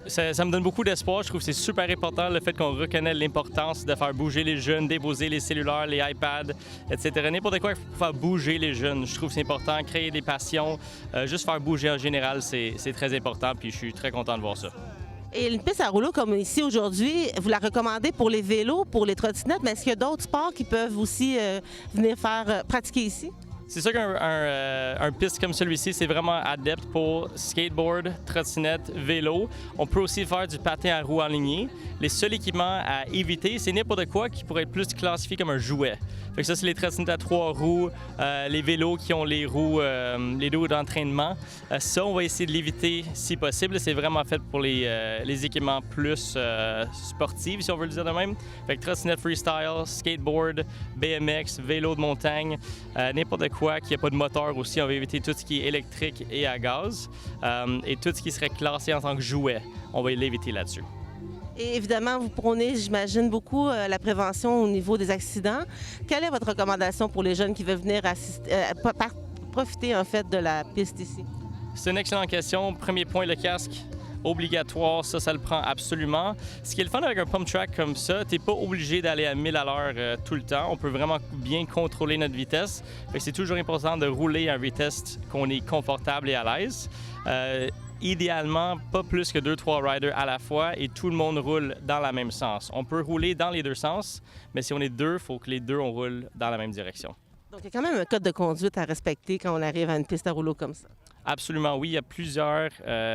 Ça me donne beaucoup d'espoir. Je trouve que c'est super important le fait qu'on reconnaît l'importance de faire bouger les jeunes, déposer les cellulaires, les iPads, etc. N'importe quoi pour faire bouger les jeunes. Je trouve que c'est important, créer des passions, juste faire bouger en général, c'est très important. Puis je suis très content de voir ça. Et une piste à rouleau comme ici aujourd'hui, vous la recommandez pour les vélos, pour les trottinettes, mais est-ce qu'il y a d'autres sports qui peuvent aussi venir faire pratiquer ici? C'est sûr qu'un piste comme celui-ci, c'est vraiment adepte pour skateboard, trottinette, vélo. On peut aussi faire du patin à roues alignées. Les seuls équipements à éviter, c'est n'importe quoi qui pourrait être plus classifié comme un jouet. Fait que ça, c'est les trottinettes à 3 roues, les vélos qui ont les roues d'entraînement. Ça, on va essayer de l'éviter si possible. C'est vraiment fait pour les équipements plus sportifs, si on veut le dire de même. Fait que trottinette freestyle, skateboard, BMX, vélo de montagne, n'importe quoi qui n'a pas de moteur aussi. On va éviter tout ce qui est électrique et à gaz. Et tout ce qui serait classé en tant que jouet, on va l'éviter là-dessus. Et évidemment, vous prônez, j'imagine, beaucoup la prévention au niveau des accidents. Quelle est votre recommandation pour les jeunes qui veulent venir profiter en fait de la piste ici? C'est une excellente question. Premier point, le casque. Obligatoire, ça le prend absolument. Ce qui est le fun avec un pump track comme ça, tu n'es pas obligé d'aller à 1000 à l'heure tout le temps. On peut vraiment bien contrôler notre vitesse. C'est toujours important de rouler à une vitesse qu'on est confortable et à l'aise. Idéalement, pas plus que 2-3 riders à la fois et tout le monde roule dans le même sens. On peut rouler dans les deux sens, mais si on est deux, il faut que les deux, on roule dans la même direction. Donc, il y a quand même un code de conduite à respecter quand on arrive à une piste à rouleau comme ça. Absolument, oui. Il y a plusieurs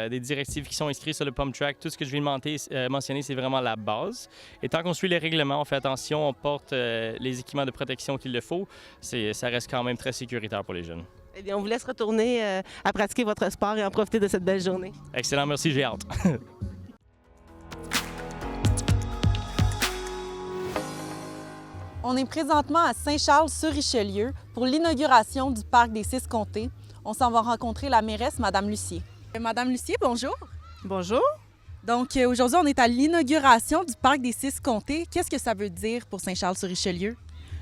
des directives qui sont inscrites sur le pump track. Tout ce que je viens de mentionner, c'est vraiment la base. Et tant qu'on suit les règlements, on fait attention, on porte les équipements de protection qu'il le faut, ça reste quand même très sécuritaire pour les jeunes. Eh bien, on vous laisse retourner à pratiquer votre sport et en profiter de cette belle journée. Excellent, merci, j'ai hâte. On est présentement à Saint-Charles-sur-Richelieu pour l'inauguration du Parc des Six-Comtés. On s'en va rencontrer la mairesse, Mme Lucier. Madame Lucier, bonjour. Bonjour. Donc, aujourd'hui, on est à l'inauguration du Parc des Six-Comtés. Qu'est-ce que ça veut dire pour Saint-Charles-sur-Richelieu?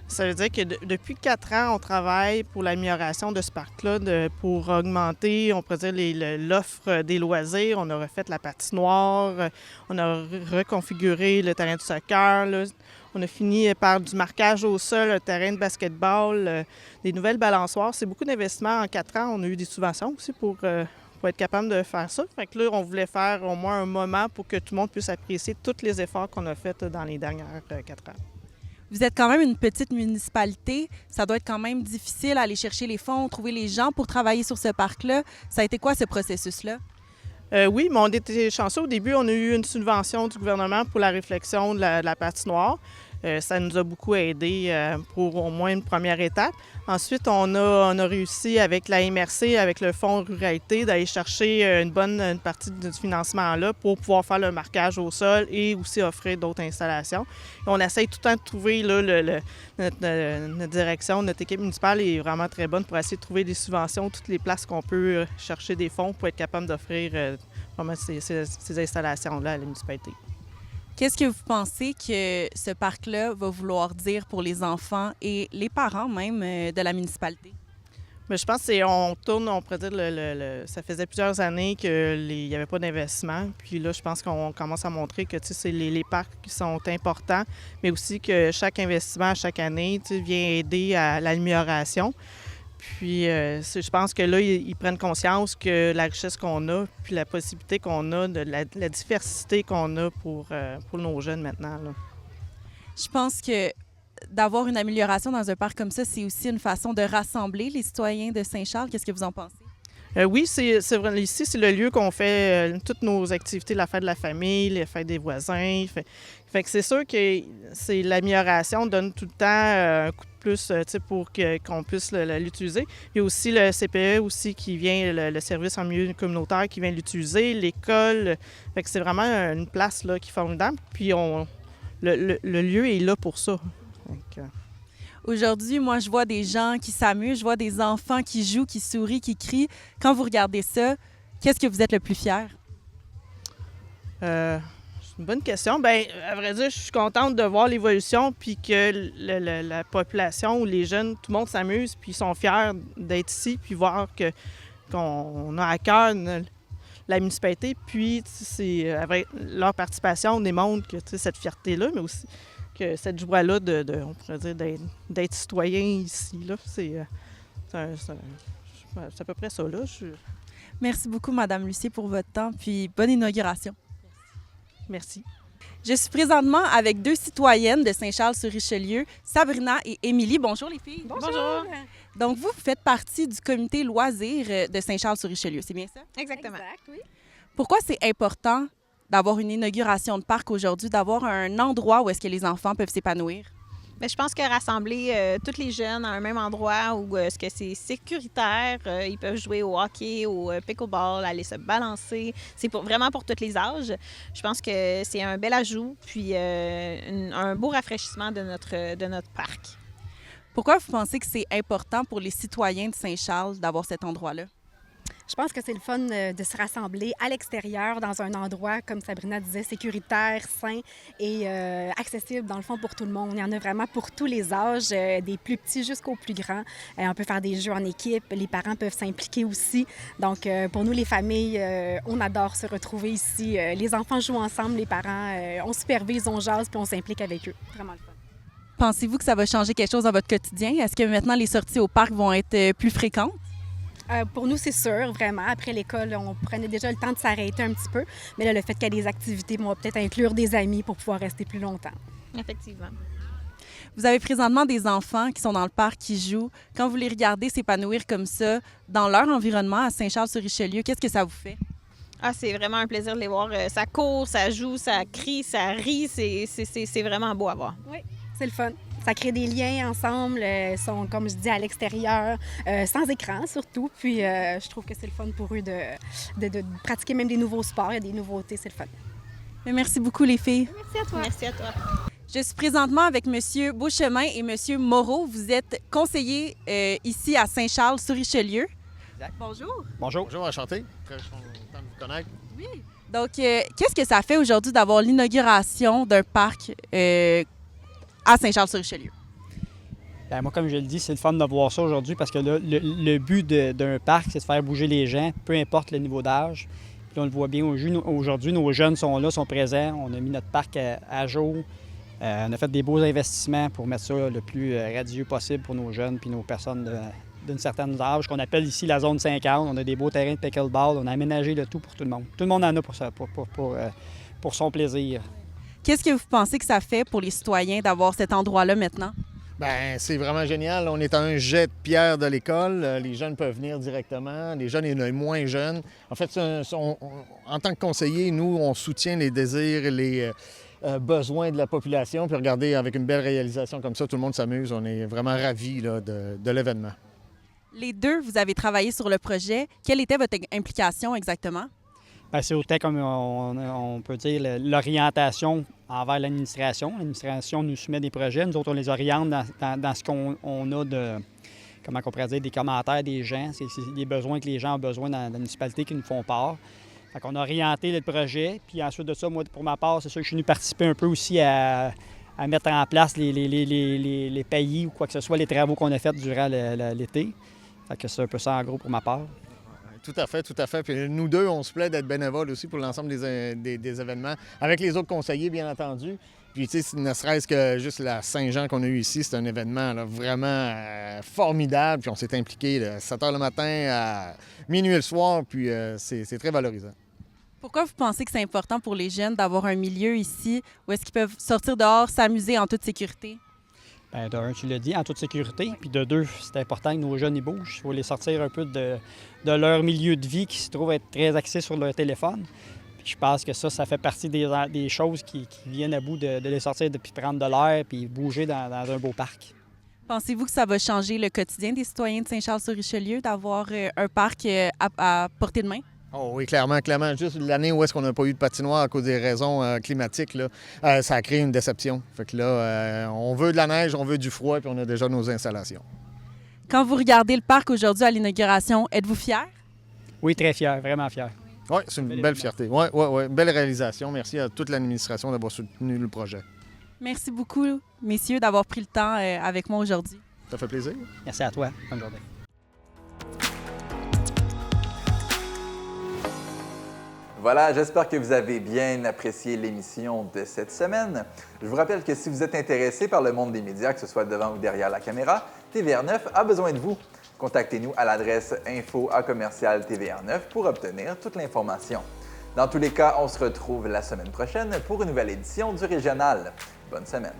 Ça veut dire que depuis 4 ans, on travaille pour l'amélioration de ce parc-là, pour augmenter, on pourrait dire, l'offre des loisirs. On a refait la patinoire, on a reconfiguré le terrain de soccer, là. On a fini par du marquage au sol, un terrain de basketball, des nouvelles balançoires. C'est beaucoup d'investissements en 4 ans. On a eu des subventions aussi pour être capable de faire ça. Fait que là, on voulait faire au moins un moment pour que tout le monde puisse apprécier tous les efforts qu'on a faits dans les dernières 4 ans. Vous êtes quand même une petite municipalité. Ça doit être quand même difficile aller chercher les fonds, trouver les gens pour travailler sur ce parc-là. Ça a été quoi ce processus-là? Oui, mais on était chanceux. Au début, on a eu une subvention du gouvernement pour la réflexion de la patinoire. Ça nous a beaucoup aidé pour au moins une première étape. Ensuite, on a réussi avec la MRC, avec le Fonds ruralité, d'aller chercher une partie du financement là pour pouvoir faire le marquage au sol et aussi offrir d'autres installations. Et on essaye tout le temps de trouver là, notre direction, notre équipe municipale est vraiment très bonne pour essayer de trouver des subventions, toutes les places qu'on peut chercher des fonds pour être capable d'offrir vraiment ces installations-là à la municipalité. Qu'est-ce que vous pensez que ce parc-là va vouloir dire pour les enfants et les parents même de la municipalité? Bien, je pense qu'on tourne, on pourrait dire, ça faisait plusieurs années qu'il n'y avait pas d'investissement. Puis là, je pense qu'on commence à montrer que c'est les parcs qui sont importants, mais aussi que chaque investissement, chaque année, vient aider à l'amélioration. Puis je pense que là, ils prennent conscience que la richesse qu'on a, puis la possibilité qu'on a, de la diversité qu'on a pour nos jeunes maintenant, là. Je pense que d'avoir une amélioration dans un parc comme ça, c'est aussi une façon de rassembler les citoyens de Saint-Charles. Qu'est-ce que vous en pensez? Oui, c'est vrai. Ici, c'est le lieu qu'on fait toutes nos activités, la fête de la famille, les fêtes des voisins. Fait que c'est sûr que c'est l'amélioration donne tout le temps un coup de plus pour qu'on puisse l'utiliser. Il y a aussi le CPE aussi qui vient, le service en milieu communautaire qui vient l'utiliser, l'école. Fait que c'est vraiment une place là, qui est formidable. Puis le lieu est là pour ça. Aujourd'hui, moi, je vois des gens qui s'amusent, je vois des enfants qui jouent, qui sourient, qui crient. Quand vous regardez ça, qu'est-ce que vous êtes le plus fier? C'est une bonne question. Bien, à vrai dire, je suis contente de voir l'évolution puis que la population ou les jeunes, tout le monde s'amuse puis ils sont fiers d'être ici puis voir qu'on a à cœur la municipalité. Puis, avec leur participation, on démontre que cette fierté-là, mais aussi que cette joie-là on pourrait dire, d'être citoyen ici, là, c'est à peu près ça, là. Merci beaucoup, Madame Lucier, pour votre temps, puis bonne inauguration. Merci. Je suis présentement avec 2 citoyennes de Saint-Charles-sur-Richelieu, Sabrina et Émilie. Bonjour, les filles. Bonjour. Donc, vous faites partie du comité loisirs de Saint-Charles-sur-Richelieu, c'est bien ça? Exactement. Exact, oui. Pourquoi c'est important d'avoir une inauguration de parc aujourd'hui, d'avoir un endroit où est-ce que les enfants peuvent s'épanouir? Bien, je pense que rassembler tous les jeunes à un même endroit où est-ce que c'est sécuritaire, ils peuvent jouer au hockey, au pickleball, aller se balancer, c'est vraiment pour tous les âges. Je pense que c'est un bel ajout, puis un beau rafraîchissement de notre parc. Pourquoi vous pensez que c'est important pour les citoyens de Saint-Charles d'avoir cet endroit-là? Je pense que c'est le fun de se rassembler à l'extérieur dans un endroit, comme Sabrina disait, sécuritaire, sain et accessible, dans le fond, pour tout le monde. Il y en a vraiment pour tous les âges, des plus petits jusqu'aux plus grands. On peut faire des jeux en équipe, les parents peuvent s'impliquer aussi. Donc, pour nous, les familles, on adore se retrouver ici. Les enfants jouent ensemble, les parents, on supervise, on jase, puis on s'implique avec eux. Vraiment le fun. Pensez-vous que ça va changer quelque chose dans votre quotidien? Est-ce que maintenant, les sorties au parc vont être plus fréquentes? Pour nous, c'est sûr, vraiment. Après l'école, on prenait déjà le temps de s'arrêter un petit peu. Mais là, le fait qu'il y ait des activités, on va peut-être inclure des amis pour pouvoir rester plus longtemps. Effectivement. Vous avez présentement des enfants qui sont dans le parc, qui jouent. Quand vous les regardez s'épanouir comme ça, dans leur environnement à Saint-Charles-sur-Richelieu, qu'est-ce que ça vous fait? Ah, c'est vraiment un plaisir de les voir. Ça court, ça joue, ça crie, ça rit. C'est vraiment beau à voir. Oui, c'est le fun. Ça crée des liens ensemble, sont, comme je dis, à l'extérieur, sans écran surtout. Puis je trouve que c'est le fun pour eux de pratiquer même des nouveaux sports. Il y a des nouveautés, c'est le fun. Mais merci beaucoup, les filles. Merci à toi. Merci à toi. Je suis présentement avec M. Beauchemin et M. Moreau. Vous êtes conseillers ici à Saint-Charles-sur-Richelieu. Exact. Bonjour. Bonjour. Bonjour, enchanté. Très content de vous connaître. Oui. Donc, qu'est-ce que ça fait aujourd'hui d'avoir l'inauguration d'un parc à Saint-Charles-sur-Richelieu? Bien, moi, comme je le dis, c'est le fun de voir ça aujourd'hui parce que là, le but d'un parc, c'est de faire bouger les gens, peu importe le niveau d'âge. Puis on le voit bien aujourd'hui, nos jeunes sont là, sont présents. On a mis notre parc à jour. On a fait des beaux investissements pour mettre ça le plus radieux possible pour nos jeunes puis nos personnes d'une certaine âge, qu'on appelle ici la zone 50. On a des beaux terrains de pickleball. On a aménagé le tout pour tout le monde. Tout le monde en a pour ça, pour son plaisir. Qu'est-ce que vous pensez que ça fait pour les citoyens d'avoir cet endroit-là maintenant? Bien, c'est vraiment génial. On est à un jet de pierre de l'école. Les jeunes peuvent venir directement, les jeunes et les moins jeunes. En fait, en tant que conseiller, nous, on soutient les désirs et les besoins de la population. Puis regardez, avec une belle réalisation comme ça, tout le monde s'amuse. On est vraiment ravis là, de l'événement. Les deux, vous avez travaillé sur le projet. Quelle était votre implication exactement? Bien, c'est autant comme on peut dire l'orientation envers l'administration. L'administration nous soumet des projets. Nous autres, on les oriente dans ce qu'on a de, comment on pourrait dire, des commentaires des gens. C'est des besoins que les gens ont besoin dans la municipalité qui nous font part. Fait qu'on a orienté le projet. Puis ensuite de ça, moi, pour ma part, c'est sûr que je suis venu participer un peu aussi à mettre en place les pays ou quoi que ce soit, les travaux qu'on a faits durant l'été. Fait que c'est un peu ça en gros pour ma part. Tout à fait, tout à fait. Puis nous deux, on se plaît d'être bénévoles aussi pour l'ensemble des événements, avec les autres conseillers, bien entendu. Puis, tu sais, ne serait-ce que juste la Saint-Jean qu'on a eu ici, c'est un événement là, vraiment formidable. Puis on s'est impliqué de 7 h le matin à minuit le soir, puis c'est très valorisant. Pourquoi vous pensez que c'est important pour les jeunes d'avoir un milieu ici où est-ce qu'ils peuvent sortir dehors, s'amuser en toute sécurité? Bien, de un, tu l'as dit, en toute sécurité. Puis de deux, c'est important que nos jeunes y bougent. Il faut les sortir un peu de leur milieu de vie qui se trouve être très axé sur leur téléphone. Puis je pense que ça fait partie des choses qui viennent à bout de les sortir, puis prendre de l'air, puis bouger dans un beau parc. Pensez-vous que ça va changer le quotidien des citoyens de Saint-Charles-sur-Richelieu d'avoir un parc à portée de main? Oh oui, clairement. Juste l'année où est-ce qu'on n'a pas eu de patinoire à cause des raisons climatiques, là, ça a créé une déception. Fait que là, on veut de la neige, on veut du froid, puis on a déjà nos installations. Quand vous regardez le parc aujourd'hui à l'inauguration, êtes-vous fier? Oui, très fier, vraiment fier. Oui, c'est une belle fierté. Oui, belle réalisation. Merci à toute l'administration d'avoir soutenu le projet. Merci beaucoup, messieurs, d'avoir pris le temps avec moi aujourd'hui. Ça fait plaisir. Merci à toi. Bonne journée. Voilà, j'espère que vous avez bien apprécié l'émission de cette semaine. Je vous rappelle que si vous êtes intéressé par le monde des médias, que ce soit devant ou derrière la caméra, TVR9 a besoin de vous. Contactez-nous à l'adresse info@tvr9 pour obtenir toute l'information. Dans tous les cas, on se retrouve la semaine prochaine pour une nouvelle édition du Régional. Bonne semaine.